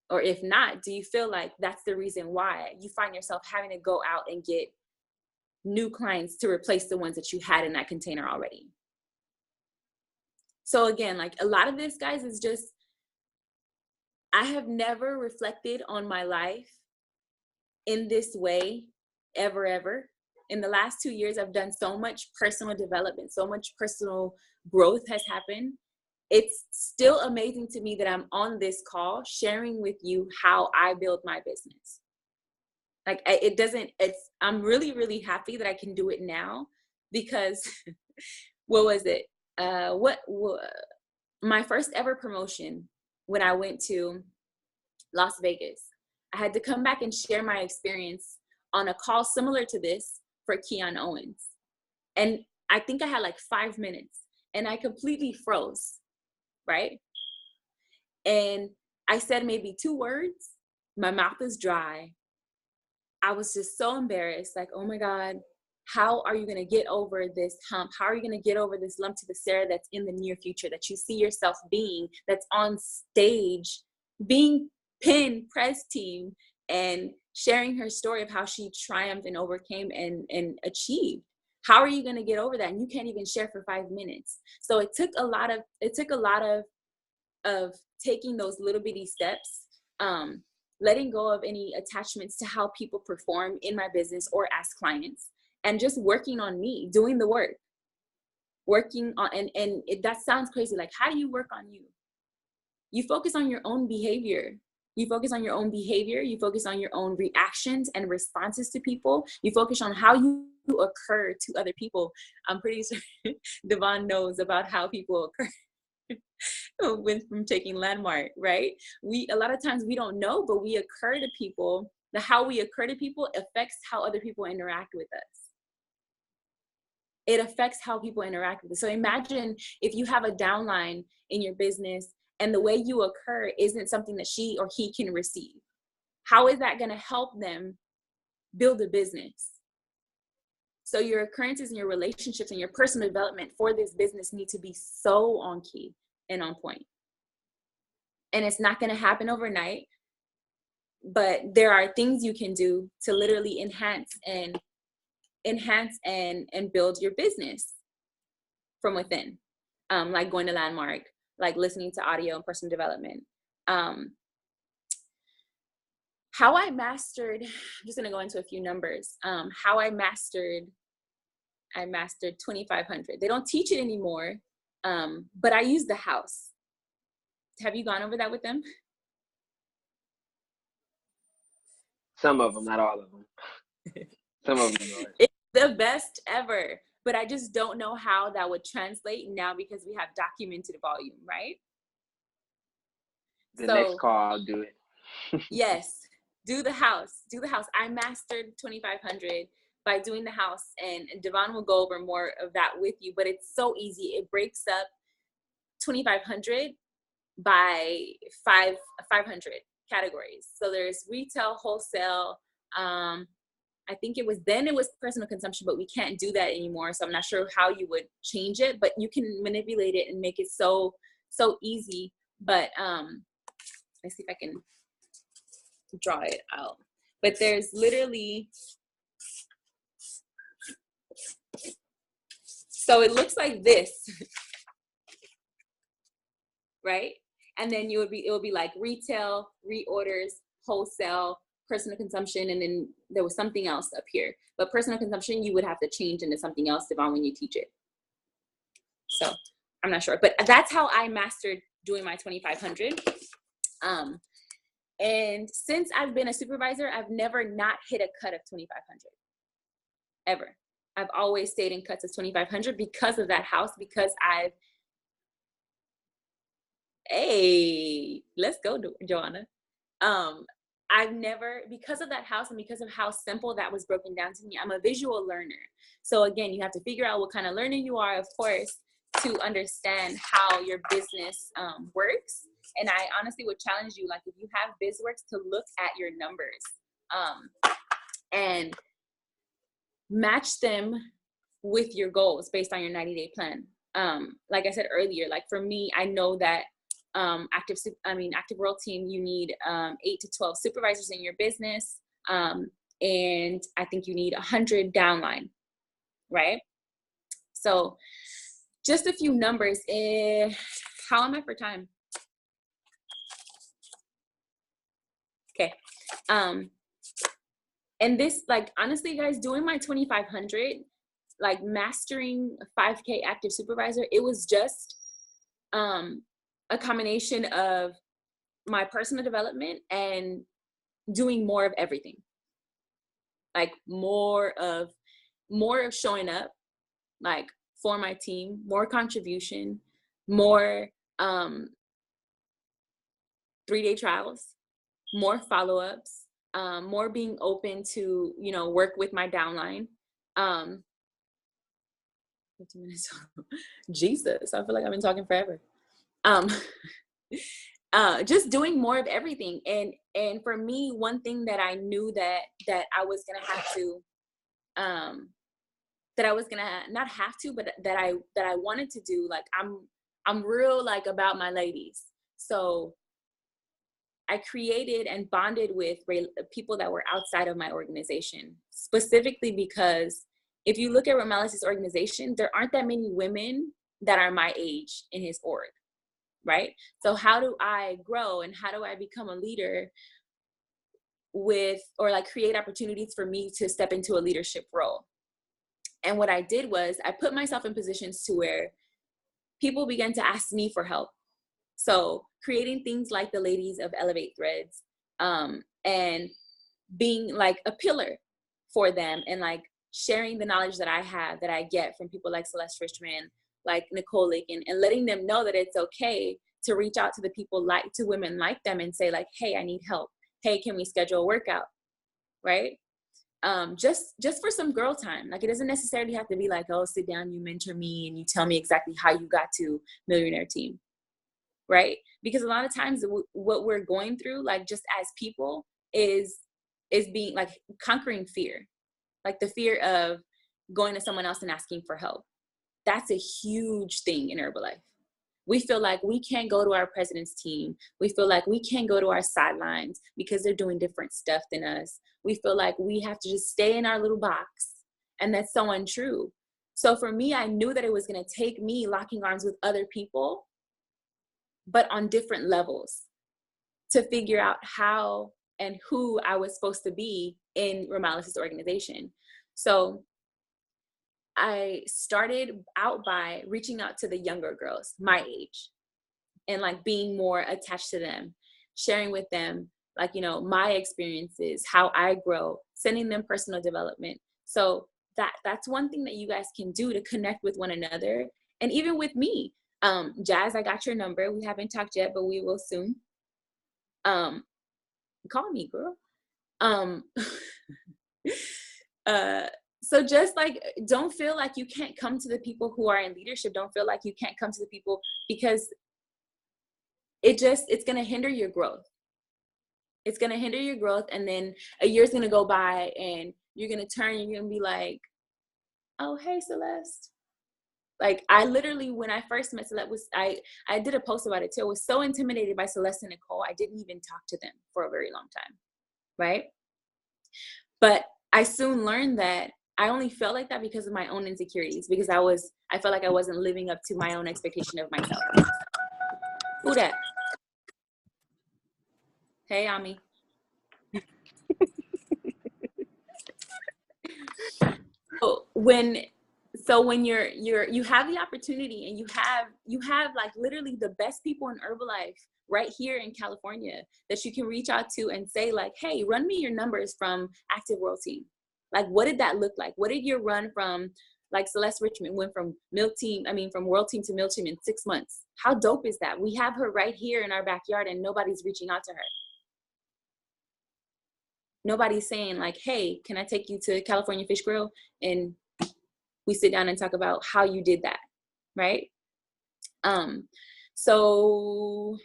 or if not, do you feel like that's the reason why you find yourself having to go out and get new clients to replace the ones that you had in that container already? So again, like, a lot of this, guys, is just, I have never reflected on my life in this way ever. In the last 2 years, I've done so much personal development, so much personal growth has happened. It's still amazing to me that I'm on this call sharing with you how I build my business. Like I'm really, really happy that I can do it now because what was it? My first ever promotion when I went to Las Vegas, I had to come back and share my experience on a call similar to this for Keon Owens. And I think I had like 5 minutes and I completely froze, right? And I said maybe 2 words. My mouth is dry. I was just so embarrassed, like, oh my God, how are you going to get over this hump? How are you going to get over this lump to the Sarah that's in the near future, that you see yourself being, that's on stage, being pin press team, and sharing her story of how she triumphed and overcame and achieved? How are you going to get over that? And you can't even share for 5 minutes. So it took a lot of taking those little bitty steps, letting go of any attachments to how people perform in my business or as clients, and just working on me, doing the work, working on, that sounds crazy. Like, how do you work on you? You focus on your own behavior. You focus on your own behavior. You focus on your own reactions and responses to people. You focus on how you occur to other people. I'm pretty sure Devon knows about how people occur went from taking Landmark, right? A lot of times we don't know, but we occur to people. How we occur to people affects how other people interact with us. It affects how people interact with us. So imagine if you have a downline in your business and the way you occur isn't something that she or he can receive. How is that going to help them build a business? So your occurrences and your relationships and your personal development for this business need to be so on key and on point. And it's not going to happen overnight, but there are things you can do to literally enhance and build your business from within, like going to Landmark, like listening to audio and personal development. How I mastered, I'm just going to go into a few numbers. How I mastered 2,500. They don't teach it anymore, but I use the house. Have you gone over that with them? Some of them, not all of them. Some of them are. It's the best ever, but I just don't know how that would translate now because we have documented volume, right? Next call, I'll do it. Yes, do the house. I mastered 2,500 by doing the house, and Devon will go over more of that with you, but it's so easy. It breaks up 2,500 by 500 categories. So there's retail, wholesale. I think it was personal consumption, but we can't do that anymore. So I'm not sure how you would change it, but you can manipulate it and make it so easy. But let's see if I can draw it out. But there's literally, so it looks like this, right? And then it will be like retail, reorders, wholesale, personal consumption, and then there was something else up here. But personal consumption, you would have to change into something else, Devon, when you teach it. So I'm not sure, but that's how I mastered doing my 2,500. And since I've been a supervisor, I've never not hit a cut of 2,500, ever. I've always stayed in cuts of 2,500 because of that house, because let's go, Joanna. I've never, because of that house and because of how simple that was broken down to me, I'm a visual learner. So again, you have to figure out what kind of learner you are, of course, to understand how your business works. And I honestly would challenge you, like if you have BizWorks, to look at your numbers and match them with your goals based on your 90-day plan. Like I said earlier, like for me, I know that Active World Team, you need 8 to 12 supervisors in your business. And I think you need 100 downline, right? So just a few numbers. How am I for time? Okay. And this, like, honestly, guys, doing my 2500, like mastering 5K active supervisor, it was just a combination of my personal development and doing more of everything. Like more of showing up, like, for my team, more contribution, more 3-day trials, more follow-ups, more being open to, you know, work with my downline. 15 minutes. Jesus, I feel like I've been talking forever. Um, just doing more of everything. And for me, one thing that I knew that I was gonna have to, that I was gonna not have to, but that I wanted to do. Like, I'm real, like, about my ladies. So I created and bonded with people that were outside of my organization, specifically because if you look at Ramalis's organization, there aren't that many women that are my age in his org, right? So how do I grow and how do I become a leader with, or like create opportunities for me to step into a leadership role? And what I did was I put myself in positions to where people began to ask me for help. So creating things like the Ladies of Elevate Threads, and being like a pillar for them, and like sharing the knowledge that I have, that I get from people like Celeste Richmond, like Nicole Lake, and letting them know that it's okay to reach out to the people, like, to women like them, and say like, hey, I need help. Hey, can we schedule a workout? Right? Just for some girl time. Like, it doesn't necessarily have to be like, oh, sit down, you mentor me and you tell me exactly how you got to Millionaire Team. Right? Because a lot of times what we're going through, like, just as people, is being like conquering fear, like the fear of going to someone else and asking for help. That's a huge thing in Herbalife. We feel like we can't go to our president's team. We feel like we can't go to our sidelines because they're doing different stuff than us. We feel like we have to just stay in our little box. And that's so untrue. So for me, I knew that it was going to take me locking arms with other people, but on different levels, to figure out how and who I was supposed to be in Ramalis's organization. So I started out by reaching out to the younger girls my age, and like being more attached to them, sharing with them, like, you know, my experiences, how I grow, sending them personal development. So that's one thing that you guys can do to connect with one another. And even with me, Jazz, I got your number. We haven't talked yet, but we will soon. Call me, girl. So just like, don't feel like you can't come to the people who are in leadership. Don't feel like you can't come to the people, because it's going to hinder your growth. It's going to hinder your growth. And then a year's going to go by and you're going to turn and you're going to be like, oh, hey, Celeste. Like, I literally, when I first met Celeste, I did a post about it too. I was so intimidated by Celeste and Nicole, I didn't even talk to them for a very long time, right? But I soon learned that I only felt like that because of my own insecurities, because I felt like I wasn't living up to my own expectation of myself. Who that? Hey, Ami. So when you have the opportunity, and you have like literally the best people in Herbalife right here in California that you can reach out to and say like, hey, run me your numbers from Active World Team. Like, what did that look like? What did your run from, like, Celeste Richmond went from from World Team to Mill Team in 6 months? How dope is that? We have her right here in our backyard and nobody's reaching out to her. Nobody's saying like, hey, can I take you to California Fish Grill and we sit down and talk about how you did that, right? So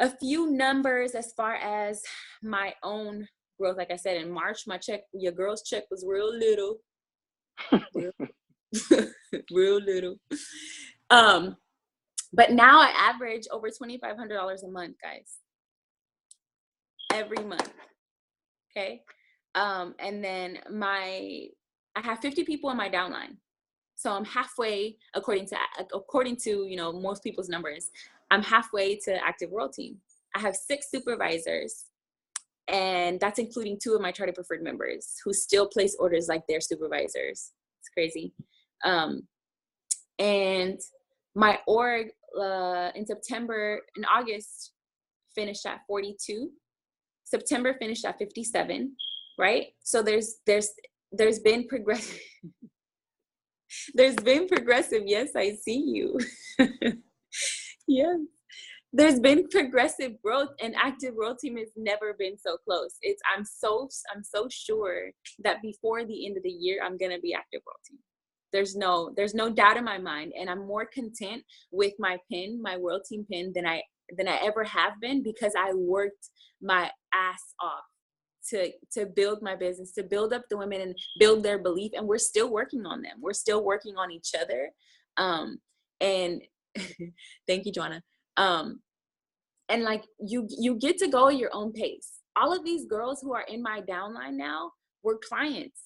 a few numbers as far as my own growth. Like I said, in March, your girl's check was real little. Real little. But now I average over $2,500 a month, guys. Every month. Okay. And then I have 50 people in my downline. So I'm halfway, according to, you know, most people's numbers, I'm halfway to Active World Team. I have 6 supervisors And that's including 2 of my charter preferred members who still place orders like their supervisors. It's crazy. And my org in August finished at 42. September finished at 57, right? So there's been progressive. There's been progressive. Yes, I see you. Yes. There's been progressive growth, and active world team has never been so close. I'm so sure that before the end of the year, I'm gonna be active world team. There's no doubt in my mind, and I'm more content with my pin, my world team pin, than I ever have been, because I worked my ass off to build my business, to build up the women and build their belief. And we're still working on them. We're still working on each other. And thank you, Joanna. And like you get to go at your own pace. All of these girls who are in my downline now were clients.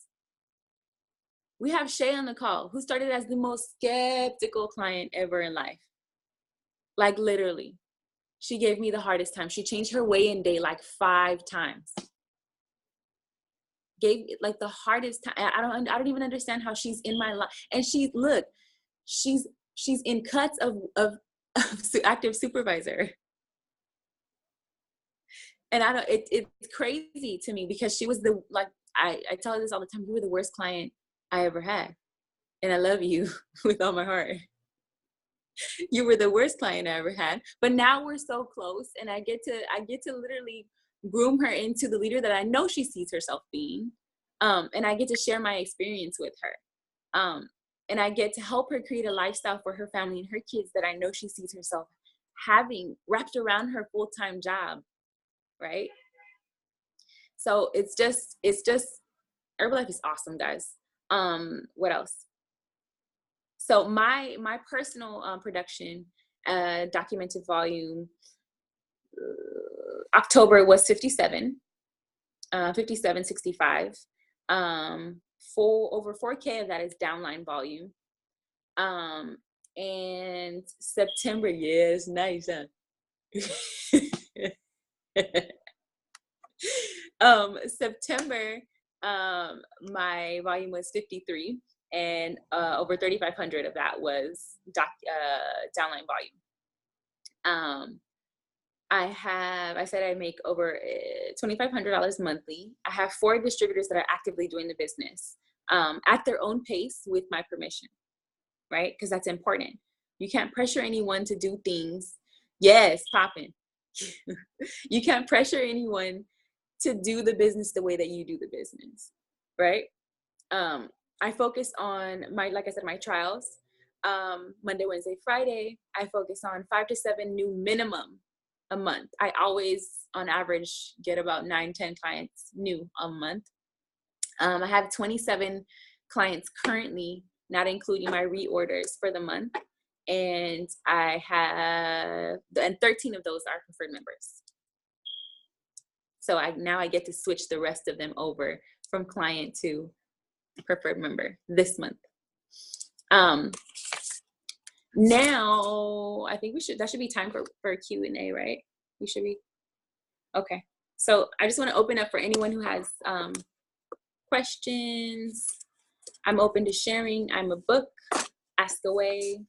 We have Shay on the call, who started as the most skeptical client ever in life. Like literally, she gave me the hardest time. She changed her weigh-in day like 5 times. Gave it like the hardest time. I don't even understand how she's in my life. And she's in cuts of active supervisor. And it's crazy to me, because she was I tell her this all the time, you were the worst client I ever had. And I love you with all my heart. You were the worst client I ever had. But now we're so close, and I get to literally groom her into the leader that I know she sees herself being. And I get to share my experience with her. And I get to help her create a lifestyle for her family and her kids that I know she sees herself having wrapped around her full-time job. Right? So it's just Herbalife is awesome, guys. What else? So my personal production, documented volume, October was 5765. Over 4K of that is downline volume. And September, yeah, it's nice, huh? September, my volume was 53, and over 3,500 of that was downline volume. I said I make over $2,500 monthly. I have 4 distributors that are actively doing the business at their own pace with my permission, right? Because that's important. You can't pressure anyone to do things. Yes, popping. You can't pressure anyone to do the business the way that you do the business, right? I focus on like I said, my trials. Monday, Wednesday, Friday, I focus on 5 to 7 new minimum a month. I always, on average, get about 9-10 clients new a month. I have 27 clients currently, not including my reorders for the month. And 13 of those are preferred members. So now I get to switch the rest of them over from client to preferred member this month. Now I think that should be time for a Q&A, right? We should be. Okay. So I just want to open up for anyone who has questions. I'm open to sharing. I'm a book. Ask away.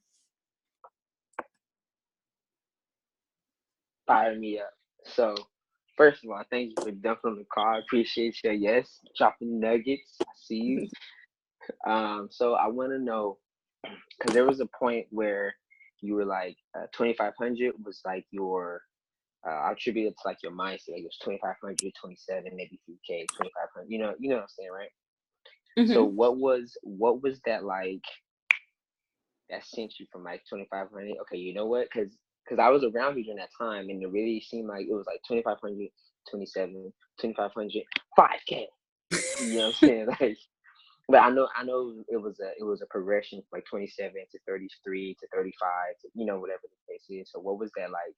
Fire me up. So, first of all, thank you for jumping on the call. I appreciate your yes, dropping nuggets. I see you. So I want to know, because there was a point where you were like 2,500 was like your I attribute it to like your mindset. Like it was 2,500, 27, maybe 3K, 2,500. You know what I'm saying, right? Mm-hmm. So what was that like that sent you from like 2,500? Okay, you know what? Because I was around you during that time, and it really seemed like it was like 2,500, 27, 2,500, 5K. You know what I'm saying? Like, but I know it was a progression from like 27 to 33 to 35 to whatever the case is. So what was that like?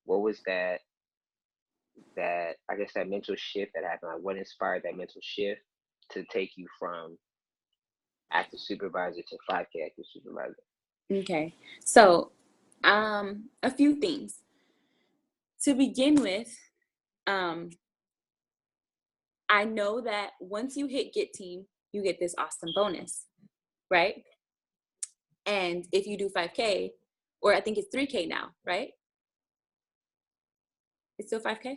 What was that I guess that mental shift that happened? Like what inspired that mental shift to take you from active supervisor to 5K active supervisor? Okay. So a few things. To begin with, I know that once you hit Get Team, you get this awesome bonus, right? And if you do 5K, or I think it's 3K now, right? It's still 5K?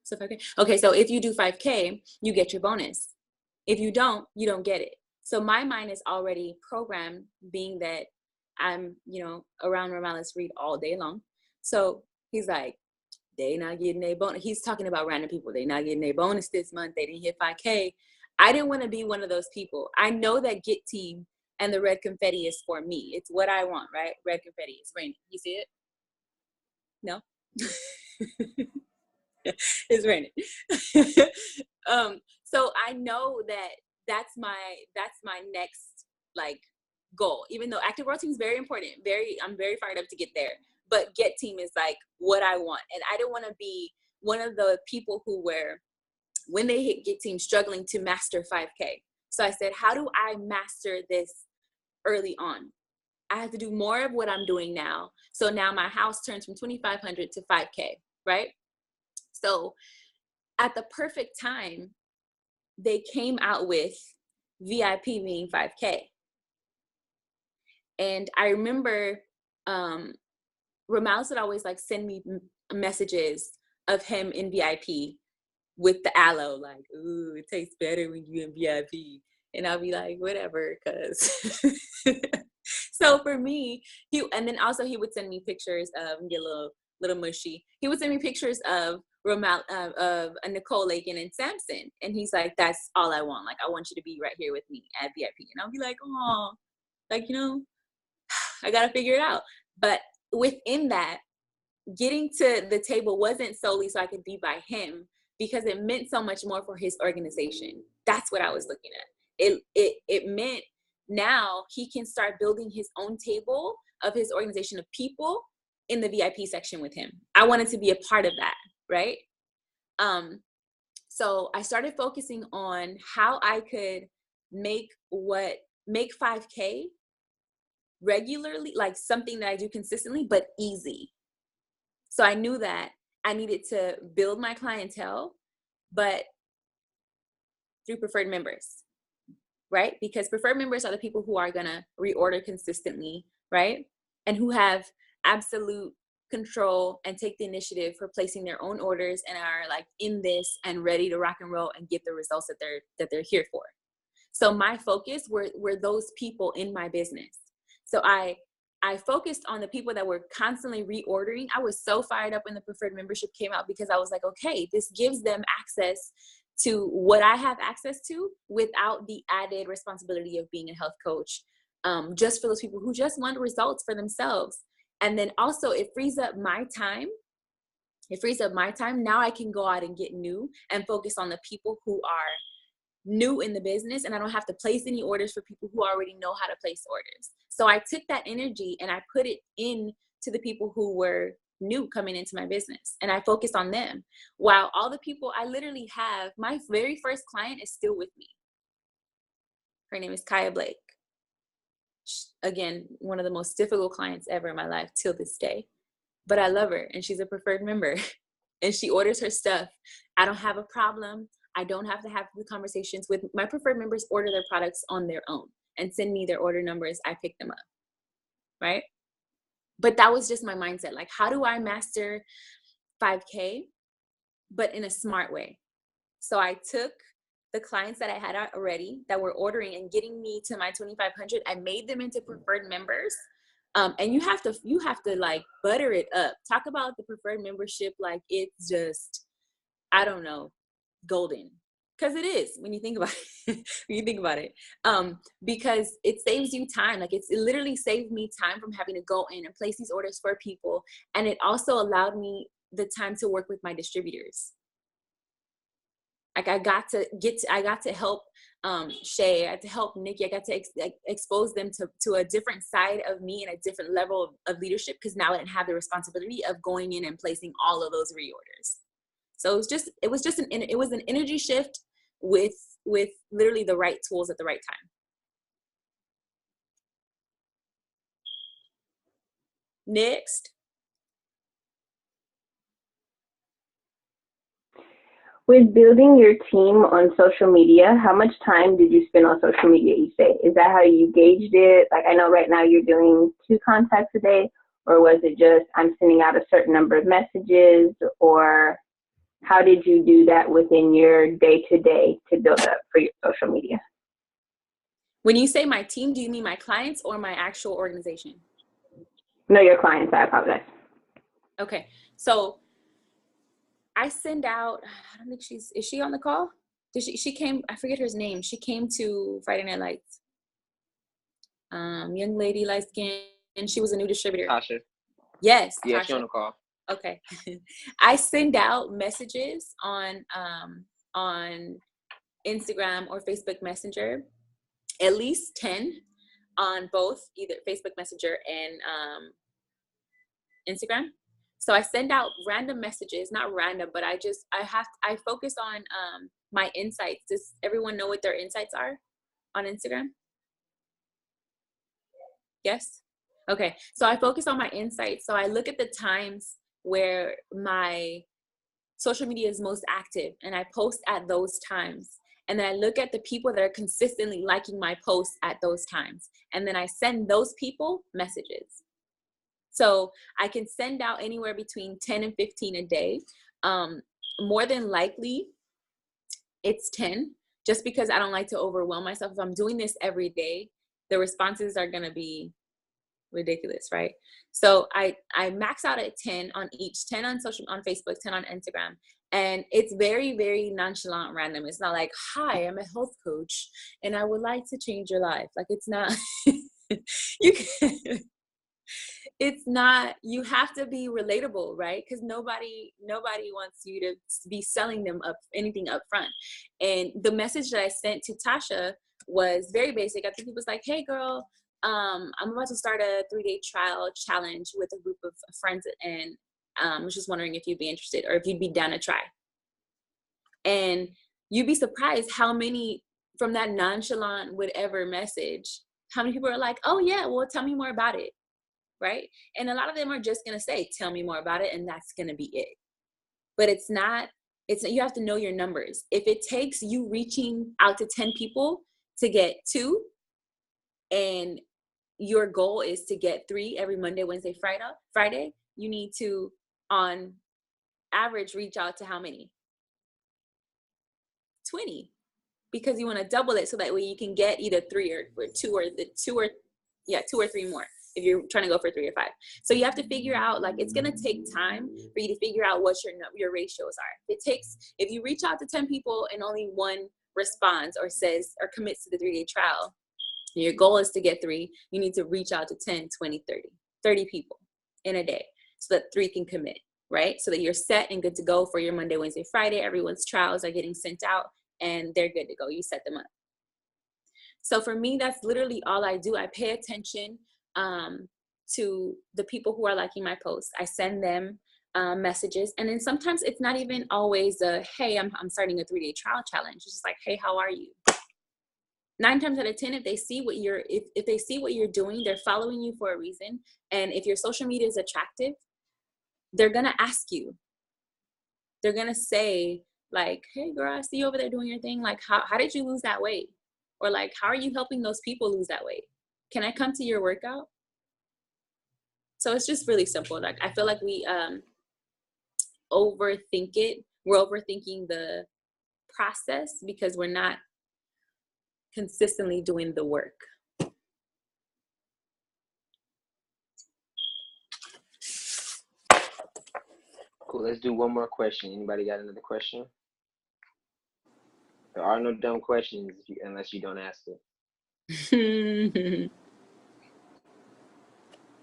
Still 5K? Okay, so if you do 5K, you get your bonus. If you don't get it. So my mind is already programmed, being that I'm, around Morales Reed all day long. So he's like, they not getting a bonus. He's talking about random people. They not getting a bonus this month. They didn't hit 5K. I didn't want to be one of those people. I know that Get Team and the red confetti is for me. It's what I want, right? Red confetti. It's raining. You see it? No? It's raining. So I know that that's my next like goal. Even though active world team is very important, I'm very fired up to get there. But Get Team is like what I want, and I didn't want to be one of the people who were, when they hit Get Team, struggling to master 5K. So I said, how do I master this early on? I have to do more of what I'm doing now. So now my house turns from 2,500 to 5K, right? So at the perfect time, they came out with VIP being 5K. And I remember Ramal would always like send me messages of him in VIP with the aloe, like, ooh, it tastes better when you in VIP. And I'll be like, whatever, cause so for me, and then also he would send me pictures of, get a little mushy. He would send me pictures of Ramal, of Nicole Lakin and Samson. And he's like, that's all I want. Like, I want you to be right here with me at VIP. And I'll be like, oh, like, I got to figure it out. But within that, getting to the table wasn't solely so I could be by him, because it meant so much more for his organization. That's what I was looking at. It meant now he can start building his own table of his organization of people in the VIP section with him. I wanted to be a part of that, right? So I started focusing on how I could make 5K regularly, like something that I do consistently, but easy. So I knew that I needed to build my clientele, but through preferred members, right? Because preferred members are the people who are going to reorder consistently, right? And who have absolute control and take the initiative for placing their own orders and are like in this and ready to rock and roll and get the results that they're here for. So my focus were those people in my business. So I focused on the people that were constantly reordering. I was so fired up when the preferred membership came out, because I was like, okay, this gives them access to what I have access to without the added responsibility of being a health coach, just for those people who just want results for themselves. And then also it frees up my time. Now I can go out and get new and focus on the people who are new in the business, and I don't have to place any orders for people who already know how to place orders. So I took that energy and I put it in to the people who were new coming into my business, and I focused on them. While all the people I literally have, my very first client is still with me. Her name is Kaya Blake. Again, one of the most difficult clients ever in my life till this day, but I love her and she's a preferred member and she orders her stuff. I don't have a problem. I don't have to have the conversations with my preferred members. Order their products on their own and send me their order numbers. I pick them up, right? But that was just my mindset. Like, how do I master 5K, but in a smart way? So I took the clients that I had already that were ordering and getting me to my 2,500. I made them into preferred members. And you have to like butter it up. Talk about the preferred membership like it's just, I don't know, golden, because it is when you think about it. Because it saves you time. Like it literally saved me time from having to go in and place these orders for people, and it also allowed me the time to work with my distributors. Like I got to help Shay, I got to help Nikki, I got to expose them to a different side of me and a different level of leadership, because now I didn't have the responsibility of going in and placing all of those reorders. So it was an energy shift with literally the right tools at the right time. Next. With building your team on social media, how much time did you spend on social media each day? Is that how you gauged it? Like, I know right now you're doing 2 contacts a day, or was it just I'm sending out a certain number of messages, or how did you do that within your day to day to build up for your social media? When you say my team, do you mean my clients or my actual organization? No, your clients, I apologize. Okay. So I send out, I don't think is she on the call? She came, I forget her name. She came to Friday Night Lights. Young lady, light skin, and she was a new distributor. Tasha. Yes. Yeah, Tasha. she on the call. Okay. I send out messages on Instagram or Facebook Messenger, at least 10 on both, either Facebook Messenger and Instagram. So I send out random messages, not random, but I focus on my insights. Does everyone know what their insights are on Instagram? Yes? Okay. So I focus on my insights. So I look at the times where my social media is most active and I post at those times. And then I look at the people that are consistently liking my posts at those times. And then I send those people messages. So I can send out anywhere between 10 and 15 a day. More than likely, it's 10, just because I don't like to overwhelm myself. If I'm doing this every day, the responses are going to be ridiculous, right? So I max out at 10 on each, 10 on Facebook, 10 on Instagram. And it's very, very nonchalant, random. It's not like, hi, I'm a health coach and I would like to change your life. Like, it's not, you can, it's not, you have to be relatable, right? Because nobody wants you to be selling them up anything up front. And the message that I sent to Tasha was very basic. I think it was like, hey girl, I'm about to start a 3-day trial challenge with a group of friends, and I was just wondering if you'd be interested or if you'd be down to try. And you'd be surprised how many from that nonchalant whatever message, how many people are like, oh yeah, well, tell me more about it. Right? And a lot of them are just going to say, tell me more about it. And that's going to be it. But you have to know your numbers. If it takes you reaching out to 10 people to get 2, and your goal is to get 3 every Monday, Wednesday, Friday, you need to, on average, reach out to how many? 20, because you want to double it so that way you can get either 3 or 2 or 2 or 3 more if you're trying to go for 3 or 5. So you have to figure out, like, it's going to take time for you to figure out what your ratios are. If you reach out to 10 people and only 1 responds or says or commits to the 3-day trial, your goal is to get 3, you need to reach out to 10, 20, 30 people in a day so that 3 can commit, right? So that you're set and good to go for your Monday, Wednesday, Friday. Everyone's trials are getting sent out and they're good to go. You set them up. So for me, that's literally all I do. I pay attention to the people who are liking my posts. I send them messages. And then sometimes it's not even always hey, I'm starting a 3-day trial challenge. It's just like, hey, how are you? 9 times out of 10, if they see what if they see what you're doing, they're following you for a reason. And if your social media is attractive, they're going to ask you. They're going to say, like, hey girl, I see you over there doing your thing. Like, how did you lose that weight? Or like, how are you helping those people lose that weight? Can I come to your workout? So it's just really simple. Like, I feel like we overthink it. We're overthinking the process because we're not consistently doing the work. Cool. Let's do one more question. Anybody got another question? There are no dumb questions unless you don't ask it.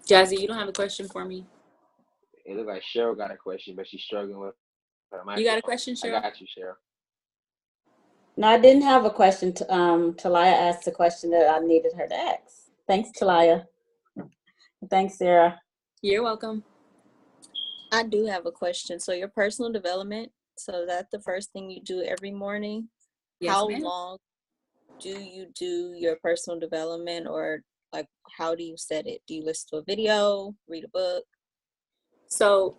Jazzy, you don't have a question for me? It looks like Cheryl got a question, but she's struggling with her microphone. You got a question, Cheryl? I got you, Cheryl. No, I didn't have a question. Talia asked a question that I needed her to ask. Thanks, Talia. Thanks, Sarah. You're welcome. I do have a question. So your personal development, so that's the first thing you do every morning. Yes, how ma'am. long do you do your personal development, or like how do you set it? Do you listen to a video, read a book? So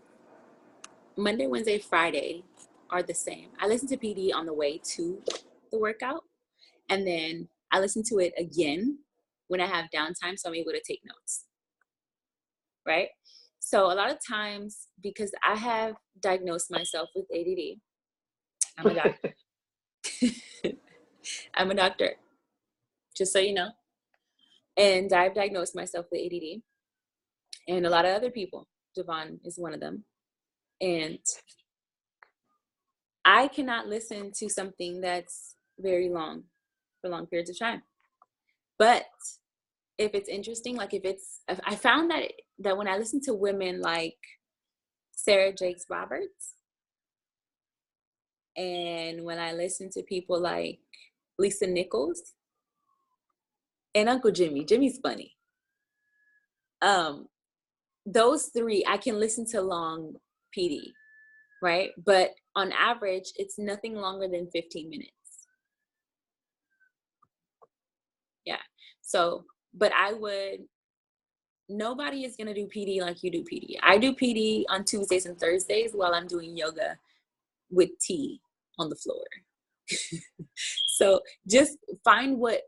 Monday, Wednesday, Friday, are the same. I listen to PD on the way to the workout, and then I listen to it again when I have downtime, so I'm able to take notes, right? So a lot of times, because I have diagnosed myself with ADD, I'm a doctor. I'm a doctor, just so you know. And I've diagnosed myself with ADD, and a lot of other people. Devon is one of them. And I cannot listen to something that's very long for long periods of time. But if it's interesting, like if I found that when I listen to women like Sarah Jakes Roberts, and when I listen to people like Lisa Nichols and Uncle Jimmy's funny. Those three, I can listen to long PD, right? But on average, it's nothing longer than 15 minutes. Yeah. So, but nobody is going to do PD like you do PD. I do PD on Tuesdays and Thursdays while I'm doing yoga with tea on the floor. So just find what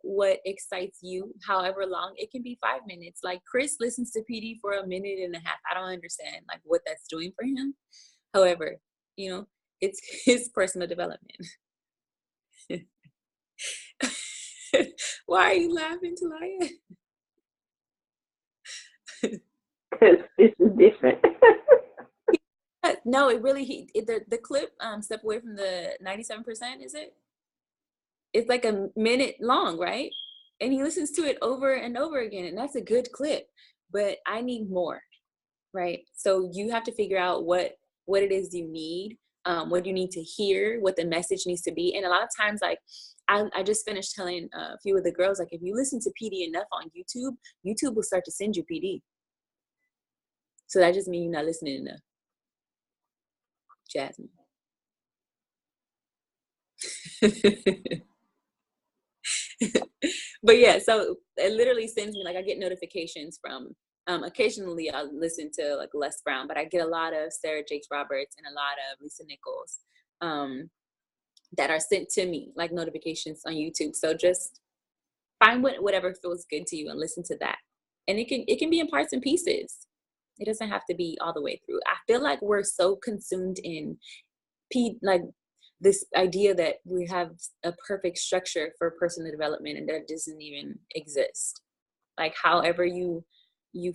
excites you, however long. It can be 5 minutes. Like Chris listens to PD for a minute and a half. I don't understand like what that's doing for him. However, it's his personal development. Why are you laughing, Talia? Because this is different. No, it really, the clip, step away from the 97%, is it? It's like a minute long, right? And he listens to it over and over again, and that's a good clip, but I need more, right? So you have to figure out what it is you need, what you need to hear, what the message needs to be. And a lot of times, like I just finished telling a few of the girls, like if you listen to PD enough on YouTube will start to send you PD. So that just means you're not listening enough. Jasmine. But yeah, so it literally sends me, like I get notifications from, occasionally I'll listen to like Les Brown, but I get a lot of Sarah Jakes Roberts and a lot of Lisa Nichols that are sent to me like notifications on YouTube. So just find whatever feels good to you and listen to that. And it can be in parts and pieces. It doesn't have to be all the way through. I feel like we're so consumed in like this idea that we have a perfect structure for personal development, and that doesn't even exist. Like however you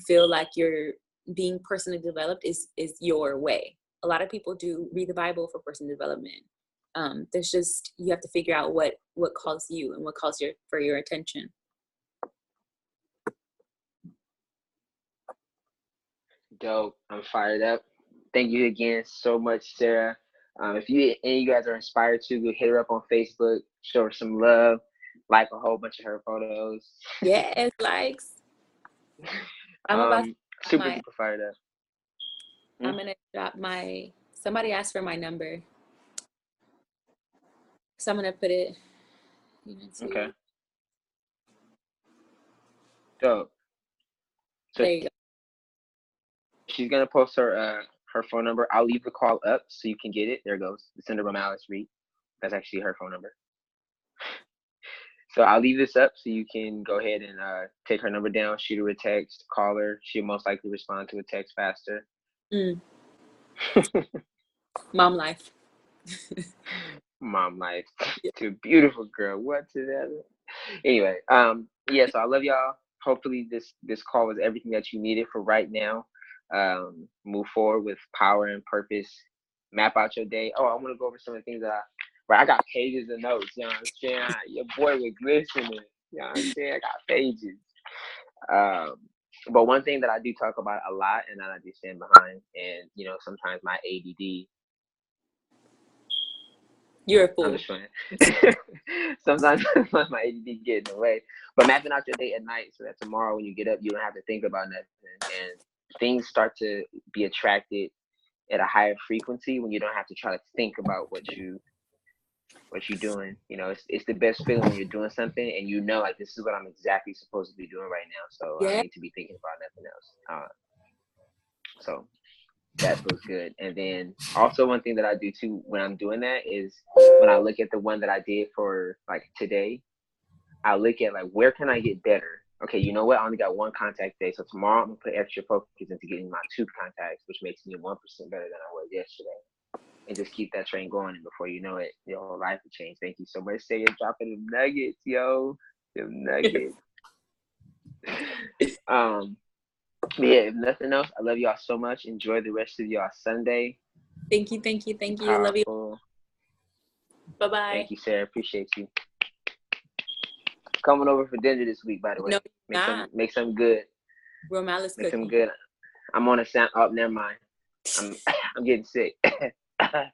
feel like you're being personally developed is your way. A lot of people do read the Bible for personal development. There's just, you have to figure out what calls you and what calls for your attention. Dope. I'm fired up. Thank you again so much, Sarah. If any of you guys are inspired to, go hit her up on Facebook, show her some love, like a whole bunch of her photos. Yes, likes. I'm about to super fired up. I'm gonna drop somebody asked for my number, so I'm gonna put it. Okay. Dope. So there you go. she's gonna post her phone number. I'll leave the call up so you can get it. There it goes. Cinder Alice Reed. That's actually her phone number. So I'll leave this up so you can go ahead and take her number down, shoot her a text, call her. She'll most likely respond to a text faster. Mom life. Mom life. To a beautiful girl. What to that? Anyway, yeah, so I love y'all. Hopefully this call was everything that you needed for right now. Move forward with power and purpose. Map out your day. Oh, I want to go over some of the things that I got pages of notes. You know what I'm saying? Your boy was listening. You know what I'm saying? I got pages. But one thing that I do talk about a lot and that I do stand behind, and sometimes my ADD. You're a fool. I'm just playing. Sometimes my ADD get in the way. But mapping out your day at night so that tomorrow when you get up, you don't have to think about nothing. And things start to be attracted at a higher frequency when you don't have to try to think about what you're doing. It's the best feeling when you're doing something and like this is what I'm exactly supposed to be doing right now. So I need to be thinking about nothing else. So That feels good. And then also one thing that I do too when I'm doing that is when I look at the one that I did for like today, I look at like where can I get better? Okay, you know what? I only got one contact today, so tomorrow I'm gonna put extra focus into getting my 2 contacts, which makes me 1% better than I was yesterday. And just keep that train going, and before you know it, your whole life will change. Thank you so much, Say dropping them nuggets, yo, them nuggets. But yeah, if nothing else, I love y'all so much. Enjoy the rest of y'all Sunday. Thank you. Love you. Powerful. Bye-bye. Thank you, Sarah. Appreciate you. Coming over for dinner this week, by the way. No, make some good. Real Malice Make cooking. some good. I'm on a sound. Oh, never mind. I'm getting sick. Oh,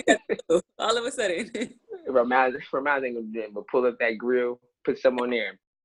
yeah. All of a sudden. Real Malice ain't gonna do it, but pull up that grill, put some on there, and